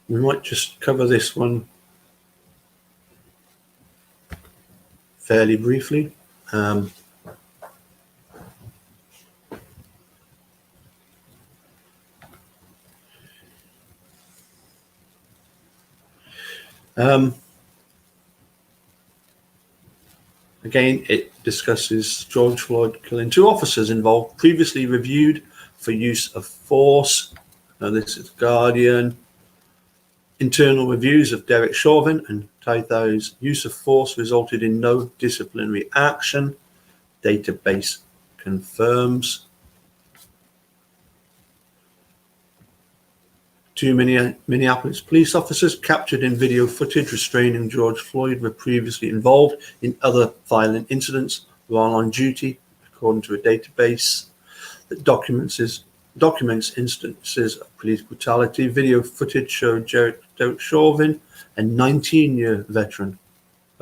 We might just cover this one fairly briefly. Again, it discusses George Floyd killing 2 officers involved, previously reviewed for use of force. Now, this is Guardian. Internal reviews of Derek Chauvin and Taithau's use of force resulted in no disciplinary action. Database confirms. 2 Minneapolis police officers captured in video footage restraining George Floyd were previously involved in other violent incidents while on duty, according to a database that documents instances of police brutality. Video footage showed Derek Chauvin, a 19-year veteran,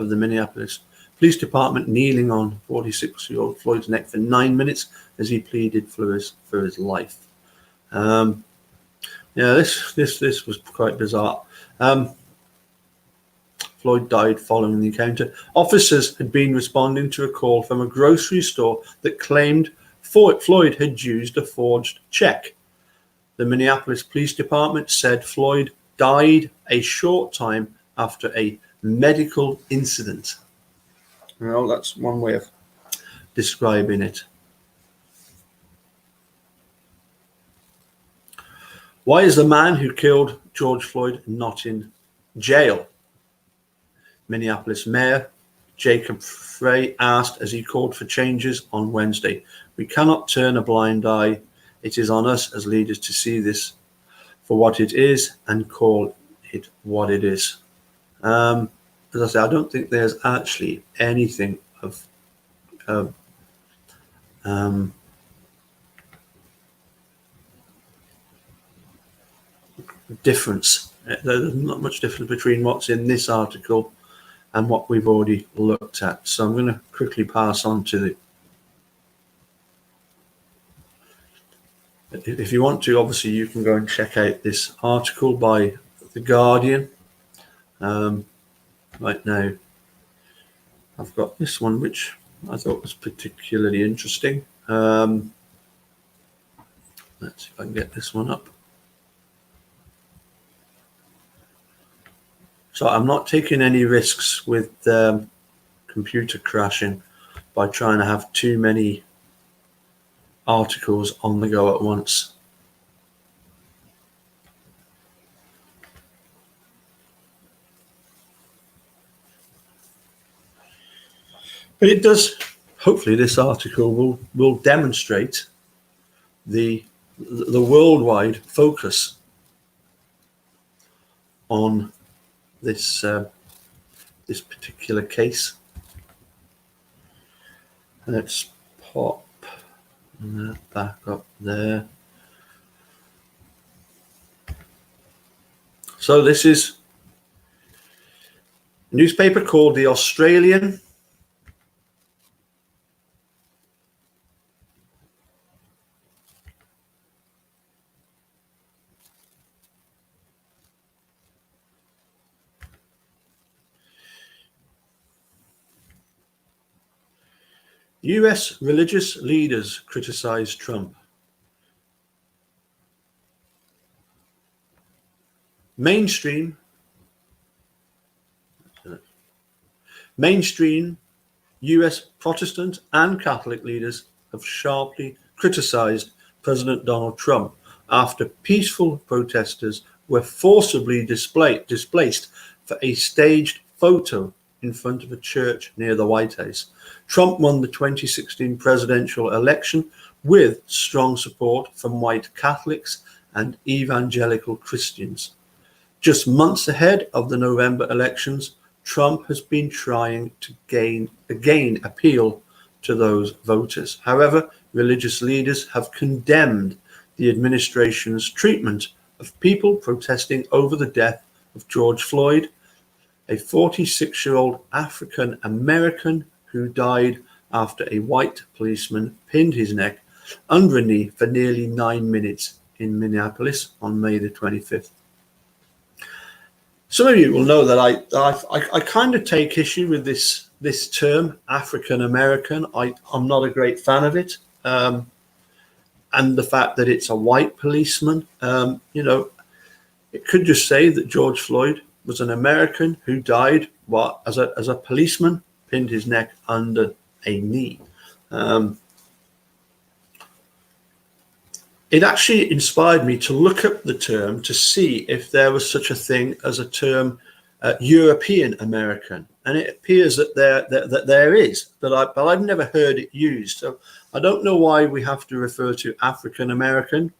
of the Minneapolis Police Department kneeling on 46-year-old Floyd's neck for 9 minutes as he pleaded for his life. This was quite bizarre. Floyd died following the encounter. Officers had been responding to a call from a grocery store that claimed Floyd had used a forged check. The Minneapolis Police Department said Floyd died a short time after a medical incident. Well, that's one way of describing it. Why is the man who killed George Floyd not in jail? Minneapolis Mayor Jacob Frey asked as he called for changes on Wednesday. We cannot turn a blind eye. It is on us as leaders to see this for what it is and call it what it is. As I say, I don't think there's actually anything of difference. There's not much difference between what's in this article and what we've already looked at. So I'm going to quickly pass on to the... If you want to, obviously, you can go and check out this article by The Guardian. Right now, I've got this one, which I thought was particularly interesting. Let's see if I can get this one up. So I'm not taking any risks with computer crashing by trying to have too many articles on the go at once. But it does, hopefully this article will demonstrate the worldwide focus on this this particular case. Let's pop that back up there. So this is a newspaper called The Australian. US religious leaders criticize Trump. Mainstream US Protestant and Catholic leaders have sharply criticized President Donald Trump after peaceful protesters were forcibly displaced for a staged photo in front of a church near the White House. Trump won the 2016 presidential election with strong support from white Catholics and evangelical Christians. Just months ahead of the November elections, Trump has been trying to again appeal to those voters. However, religious leaders have condemned the administration's treatment of people protesting over the death of George Floyd, a 46-year-old African American who died after a white policeman pinned his neck under a knee for nearly 9 minutes in Minneapolis on May the 25th. Some of you will know that I kind of take issue with this term, African American. I'm not a great fan of it, and the fact that it's a white policeman. It could just say that George Floyd was an American who died as a policeman pinned his neck under a knee. It actually inspired me to look up the term to see if there was such a thing as a term European American, and it appears that there is, but I've never heard it used. So I don't know why we have to refer to African American.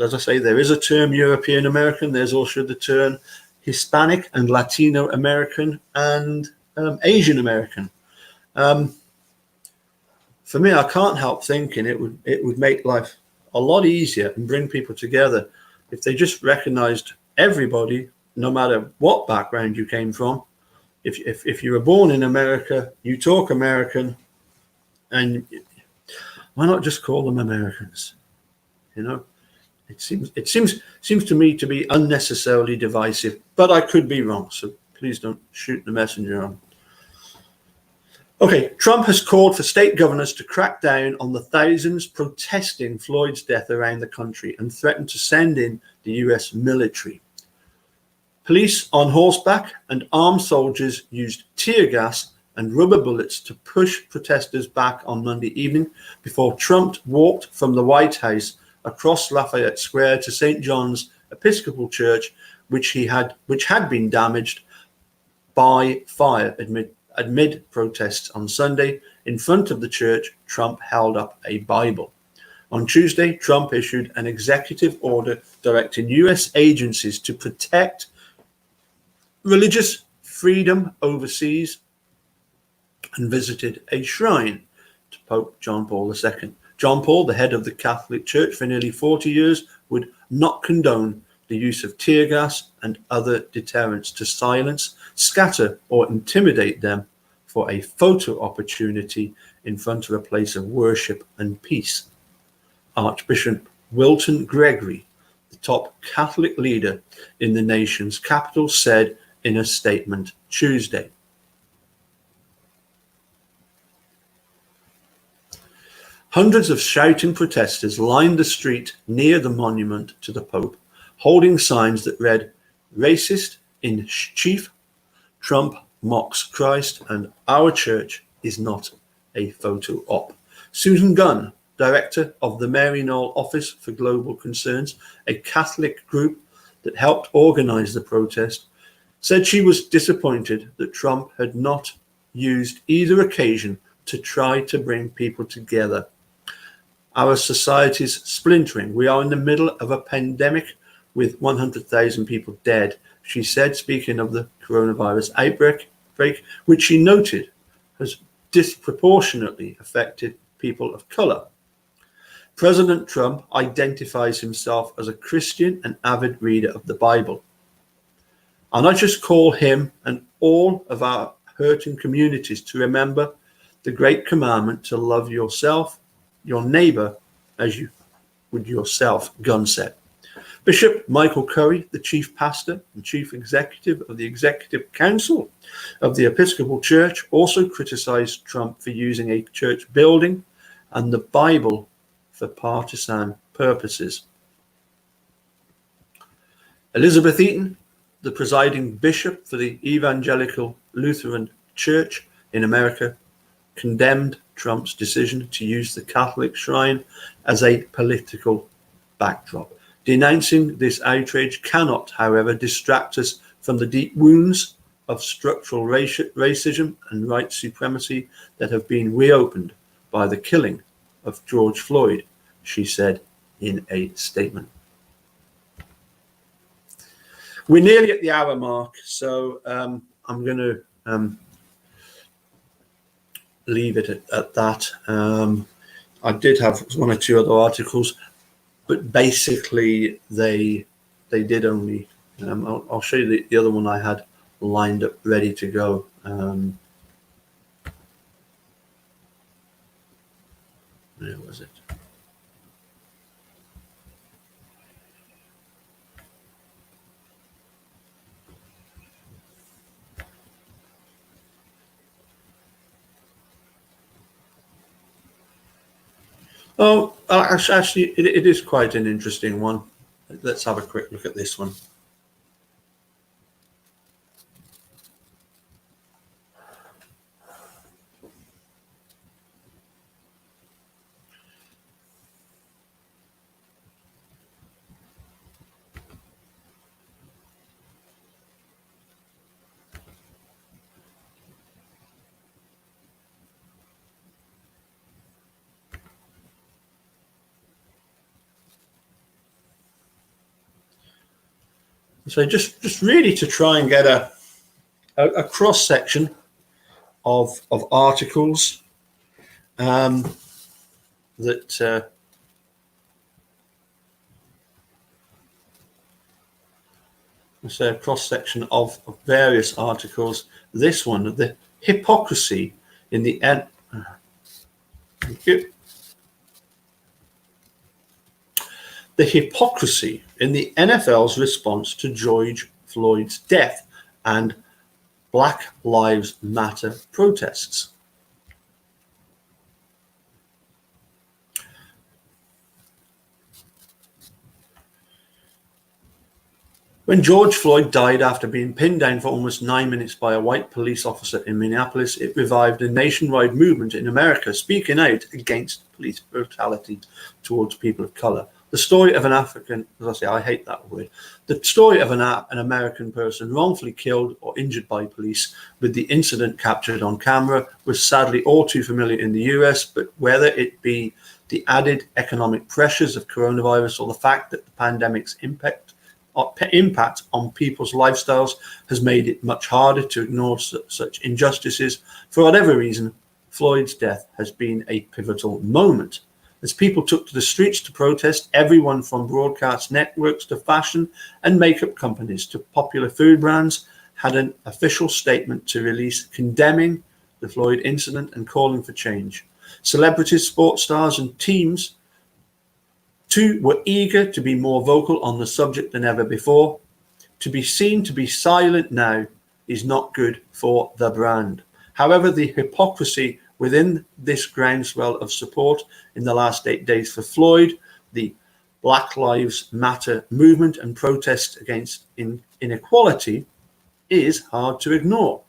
As I say, there is a term European American. There's also the term Hispanic and Latino American and Asian American. For me, I can't help thinking it would make life a lot easier and bring people together if they just recognized everybody, no matter what background you came from, if you were born in America, you talk American, and why not just call them Americans? You know, it seems to me to be unnecessarily divisive, but I could be wrong. So please don't shoot the messenger on. Okay, Trump has called for state governors to crack down on the thousands protesting Floyd's death around the country and threatened to send in the US military. Police on horseback and armed soldiers used tear gas and rubber bullets to push protesters back on Monday evening before Trump walked from the White House across Lafayette Square to St. John's Episcopal Church, which had been damaged by fire amid protests on Sunday. In front of the church, Trump held up a Bible. On Tuesday, Trump issued an executive order directing US agencies to protect religious freedom overseas and visited a shrine to Pope John Paul II. John Paul, the head of the Catholic Church for nearly 40 years, would not condone the use of tear gas and other deterrents to silence, scatter, or intimidate them for a photo opportunity in front of a place of worship and peace. Archbishop Wilton Gregory, the top Catholic leader in the nation's capital, said in a statement Tuesday. Hundreds of shouting protesters lined the street near the monument to the Pope, holding signs that read, "Racist in chief, Trump mocks Christ, and our church is not a photo op." Susan Gunn, director of the Mary Knoll Office for Global Concerns, a Catholic group that helped organize the protest, said she was disappointed that Trump had not used either occasion to try to bring people together. Our society's splintering. We are in the middle of a pandemic with 100,000 people dead, she said, speaking of the coronavirus outbreak, which she noted has disproportionately affected people of color. President Trump identifies himself as a Christian and avid reader of the Bible. And I just call him and all of our hurting communities to remember the great commandment to love yourself, your neighbor, as you would yourself, Gunn said. Bishop Michael Curry, the chief pastor and chief executive of the Executive Council of the Episcopal Church, also criticized Trump for using a church building and the Bible for partisan purposes. Elizabeth Eaton, the presiding bishop for the Evangelical Lutheran Church in America, condemned Trump's decision to use the Catholic shrine as a political backdrop. Denouncing this outrage cannot, however, distract us from the deep wounds of structural racism and white supremacy that have been reopened by the killing of George Floyd, she said in a statement. We're nearly at the hour mark, so I'm going to leave it at that. I did have one or two other articles, but basically they did only. I'll show you the other one I had lined up ready to go. Where was it? Oh, actually, it is quite an interesting one. Let's have a quick look at this one. So just really to try and get a cross section of articles that It's a cross-section of various articles. This one, the hypocrisy in the end. Thank you. The hypocrisy in the NFL's response to George Floyd's death and Black Lives Matter protests. When George Floyd died after being pinned down for almost 9 minutes by a white police officer in Minneapolis, it revived a nationwide movement in America speaking out against police brutality towards people of color. The story of an African, as I say, I hate that word. The story of an American person wrongfully killed or injured by police, with the incident captured on camera, was sadly all too familiar in the US, but whether it be the added economic pressures of coronavirus or the fact that the pandemic's impact on people's lifestyles has made it much harder to ignore such injustices. For whatever reason, Floyd's death has been a pivotal moment. As people took to the streets to protest, everyone from broadcast networks to fashion and makeup companies to popular food brands had an official statement to release condemning the Floyd incident and calling for change. Celebrities, sports stars, and teams too were eager to be more vocal on the subject than ever before. To be seen to be silent now is not good for the brand. However, the hypocrisy within this groundswell of support in the last 8 days for Floyd, the Black Lives Matter movement and protest against inequality is hard to ignore.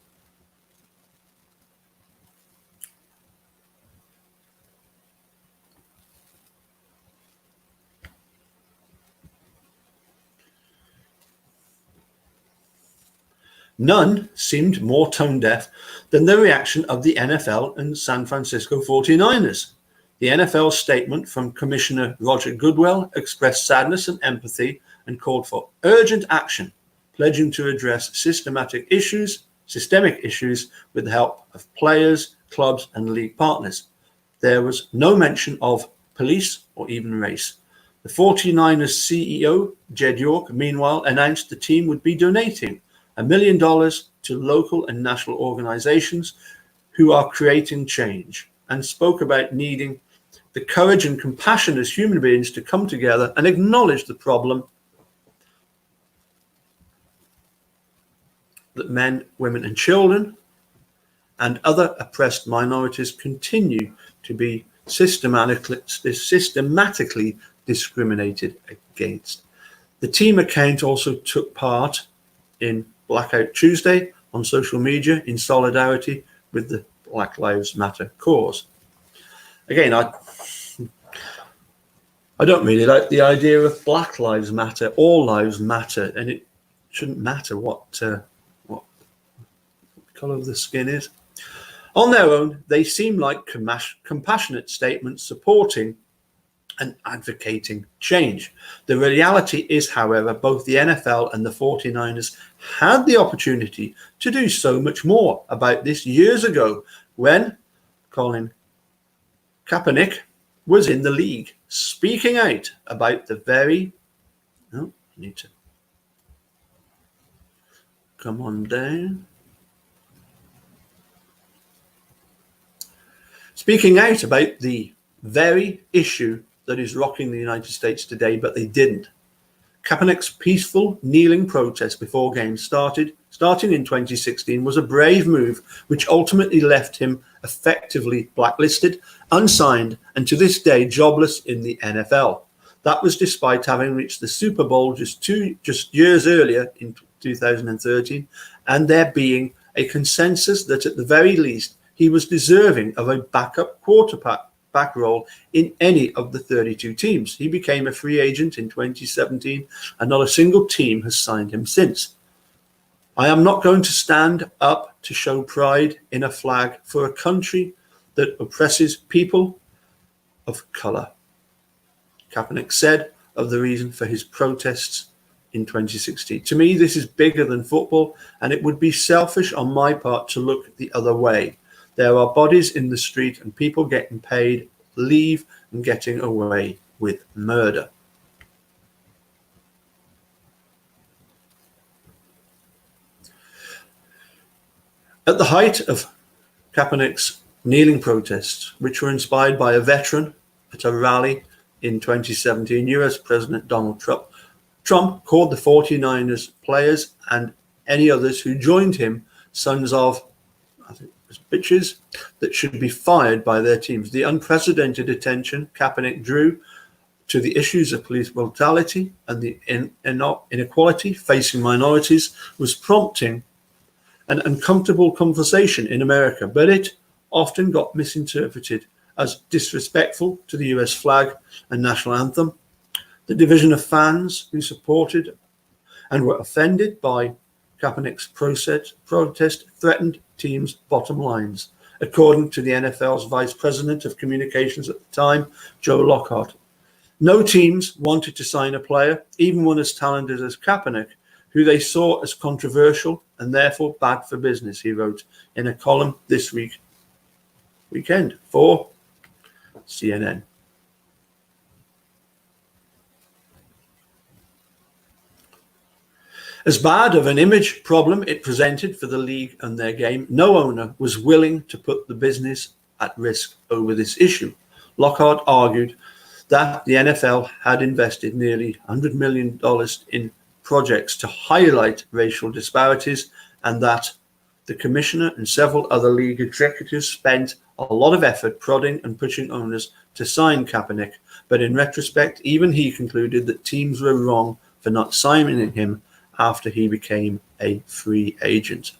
None seemed more tone-deaf than the reaction of the NFL and San Francisco 49ers. The NFL's statement from Commissioner Roger Goodell expressed sadness and empathy and called for urgent action, pledging to address systemic issues with the help of players, clubs, and league partners. There was no mention of police or even race. The 49ers CEO, Jed York, meanwhile, announced the team would be donating $1 million to local and national organizations who are creating change, and spoke about needing the courage and compassion as human beings to come together and acknowledge the problem that men, women, and children and other oppressed minorities continue to be systematically discriminated against. The team account also took part in Blackout Tuesday on social media in solidarity with the Black Lives Matter cause. Again, I don't really like the idea of Black Lives Matter. All lives matter, and it shouldn't matter what colour of the skin is. On their own, they seem like compassionate statements supporting and advocating change. The reality is, however, both the NFL and the 49ers had the opportunity to do so much more about this years ago when Colin Kaepernick was in the league, speaking out about the very... Oh, I need to come on down. Speaking out about the very issue that is rocking the United States today, but they didn't. Kaepernick's peaceful kneeling protest before games starting in 2016, was a brave move which ultimately left him effectively blacklisted, unsigned, and to this day jobless in the NFL. That was despite having reached the Super Bowl just years earlier in 2013, and there being a consensus that at the very least he was deserving of a backup quarterback role in any of the 32 teams. He became a free agent in 2017, and not a single team has signed him since. I am not going to stand up to show pride in a flag for a country that oppresses people of color, Kaepernick said of the reason for his protests in 2016. To me, this is bigger than football, and it would be selfish on my part to look the other way. There are bodies in the street and people getting paid, leave, and getting away with murder. At the height of Kaepernick's kneeling protests, which were inspired by a veteran at a rally in 2017, US President Donald Trump called the 49ers players and any others who joined him sons of, I think it was bitches, that should be fired by their teams. The unprecedented attention Kaepernick drew to the issues of police brutality and the inequality facing minorities was prompting an uncomfortable conversation in America, but it often got misinterpreted as disrespectful to the US flag and national anthem. The division of fans who supported and were offended by Kaepernick's protest threatened teams' bottom lines, according to the NFL's Vice President of Communications at the time, Joe Lockhart. No teams wanted to sign a player, even one as talented as Kaepernick, who they saw as controversial and therefore bad for business, he wrote in a column this weekend for CNN. As bad of an image problem it presented for the league and their game, no owner was willing to put the business at risk over this issue. Lockhart argued that the NFL had invested nearly $100 million in projects to highlight racial disparities, and that the commissioner and several other league executives spent a lot of effort prodding and pushing owners to sign Kaepernick. But in retrospect, even he concluded that teams were wrong for not signing him after he became a free agent.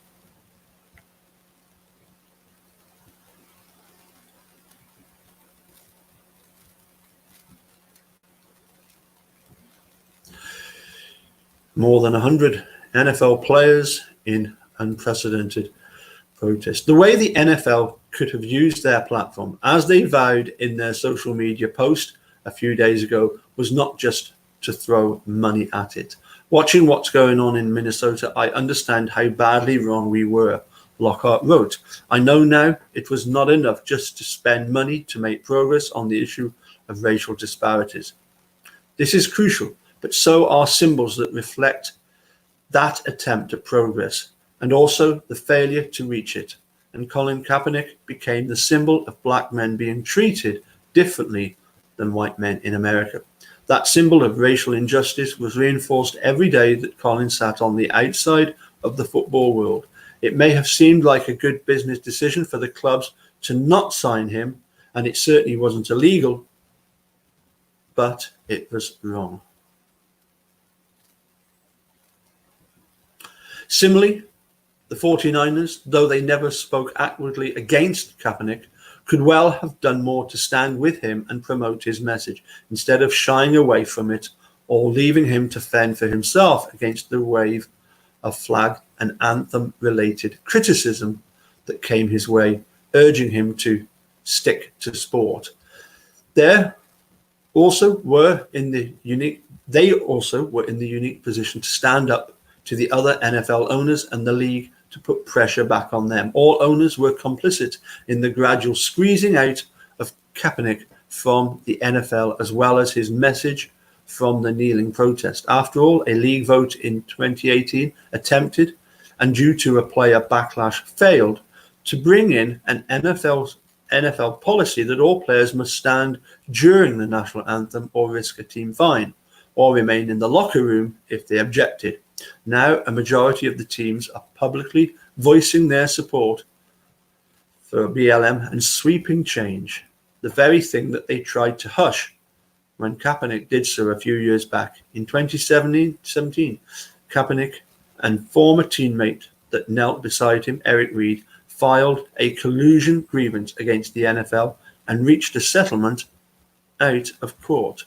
More than 100 NFL players in unprecedented protest. The way the NFL could have used their platform, as they vowed in their social media post a few days ago, was not just to throw money at it. Watching what's going on in Minnesota, I understand how badly wrong we were, Lockhart wrote. I know now it was not enough just to spend money to make progress on the issue of racial disparities. This is crucial, but so are symbols that reflect that attempt at progress and also the failure to reach it. And Colin Kaepernick became the symbol of black men being treated differently than white men in America. That symbol of racial injustice was reinforced every day that Colin sat on the outside of the football world. It may have seemed like a good business decision for the clubs to not sign him, and it certainly wasn't illegal, but it was wrong. Similarly, the 49ers, though they never spoke outwardly against Kaepernick, could well have done more to stand with him and promote his message, instead of shying away from it or leaving him to fend for himself against the wave of flag and anthem-related criticism that came his way, urging him to stick to sport. They also were in the unique position to stand up to the other NFL owners and the league to put pressure back on them. All owners were complicit in the gradual squeezing out of Kaepernick from the NFL, as well as his message from the kneeling protest. After all, a league vote in 2018 attempted, and due to a player backlash failed, to bring in an NFL policy that all players must stand during the national anthem or risk a team fine, or remain in the locker room if they objected. Now, a majority of the teams are publicly voicing their support for BLM and sweeping change, the very thing that they tried to hush when Kaepernick did so a few years back. In 2017, Kaepernick and former teammate that knelt beside him, Eric Reed, filed a collusion grievance against the NFL and reached a settlement out of court.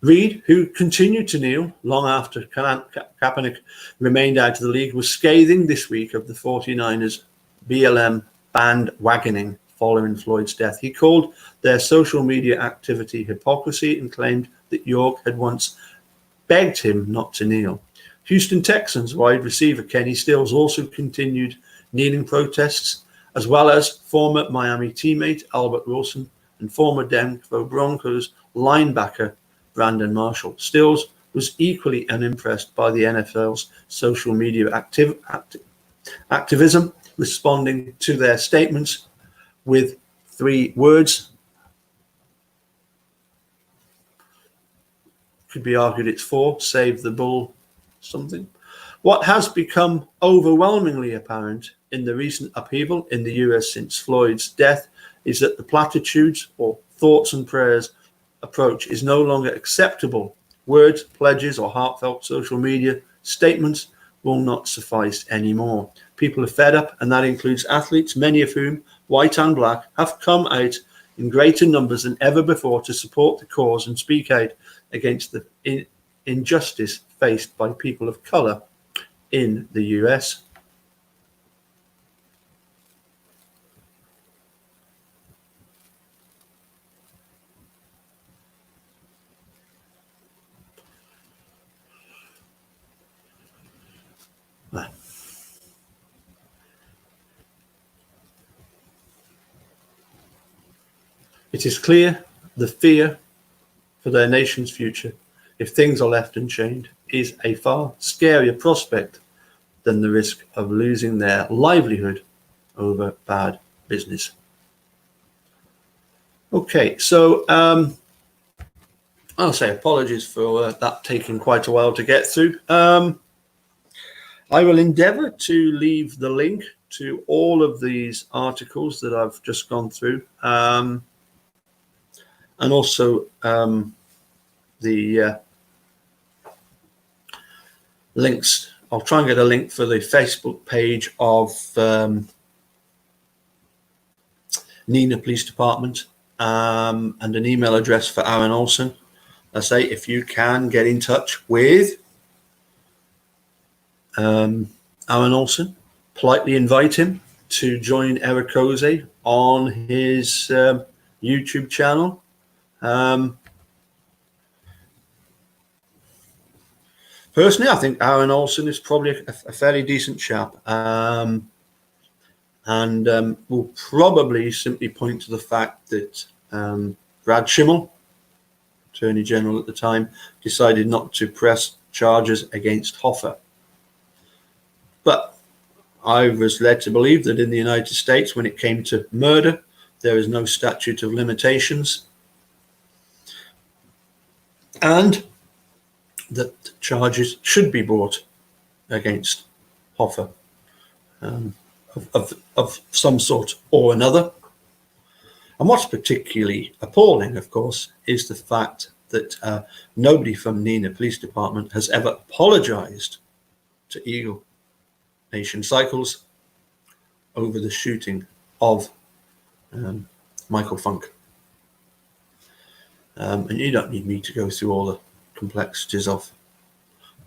Reed, who continued to kneel long after Kaepernick remained out of the league, was scathing this week of the 49ers' BLM bandwagoning following Floyd's death. He called their social media activity hypocrisy and claimed that York had once begged him not to kneel. Houston Texans wide receiver Kenny Stills also continued kneeling protests, as well as former Miami teammate Albert Wilson and former Denver Broncos linebacker Brandon Marshall. Stills was equally unimpressed by the NFL's social media activism, responding to their statements with 3 words. Could be argued it's 4, save the bull something. What has become overwhelmingly apparent in the recent upheaval in the US since Floyd's death is that the platitudes or thoughts and prayers approach is no longer acceptable. Words, pledges, or heartfelt social media statements will not suffice anymore. People are fed up, and that includes athletes, many of whom, white and black, have come out in greater numbers than ever before to support the cause and speak out against the injustice faced by people of color in the US. It is clear the fear for their nation's future, if things are left unchanged, is a far scarier prospect than the risk of losing their livelihood over bad business. Okay, so I'll say apologies for that taking quite a while to get through. I will endeavour to leave the link to all of these articles that I've just gone through, and also the links. I'll try and get a link for the Facebook page of Neenah Police Department, and an email address for AOlson. I say, if you can get in touch with AOlson, politely invite him to join Eric Ose on his YouTube channel. Personally, I think AOlson is probably a fairly decent chap, and will probably simply point to the fact that Brad Schimmel, Attorney General at the time, decided not to press charges against Hoffa. But I was led to believe that in the United States, when it came to murder, there is no statute of limitations, and that charges should be brought against Hoffa of some sort or another. And what's particularly appalling, of course, is the fact that nobody from Neenah Police Department has ever apologized to Eagle Nation Cycles over the shooting of Michael Funk. And you don't need me to go through all the complexities of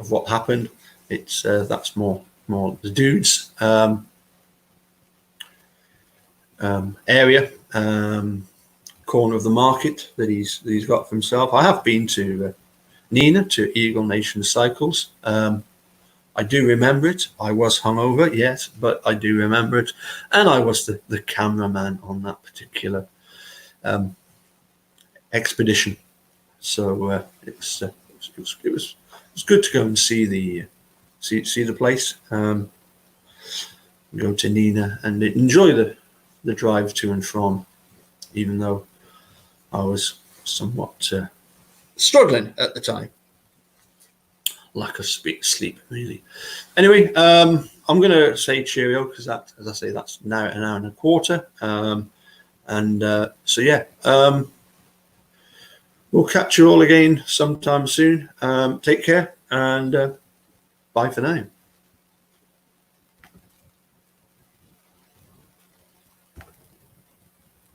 what happened. It's that's more the dude's area, corner of the market that he's got for himself. I have been to Neenah, to Eagle Nation Cycles. I do remember it. I was hungover, yes, but I do remember it, and I was the cameraman on that particular expedition. So it was good to go and see the place, go to Neenah and enjoy the drive to and from, even though I was somewhat struggling at the time. Lack of sleep, really. Anyway, I'm going to say cheerio, because that, as I say, that's now an hour and a quarter. So yeah, we'll catch you all again sometime soon. Take care, and bye for now.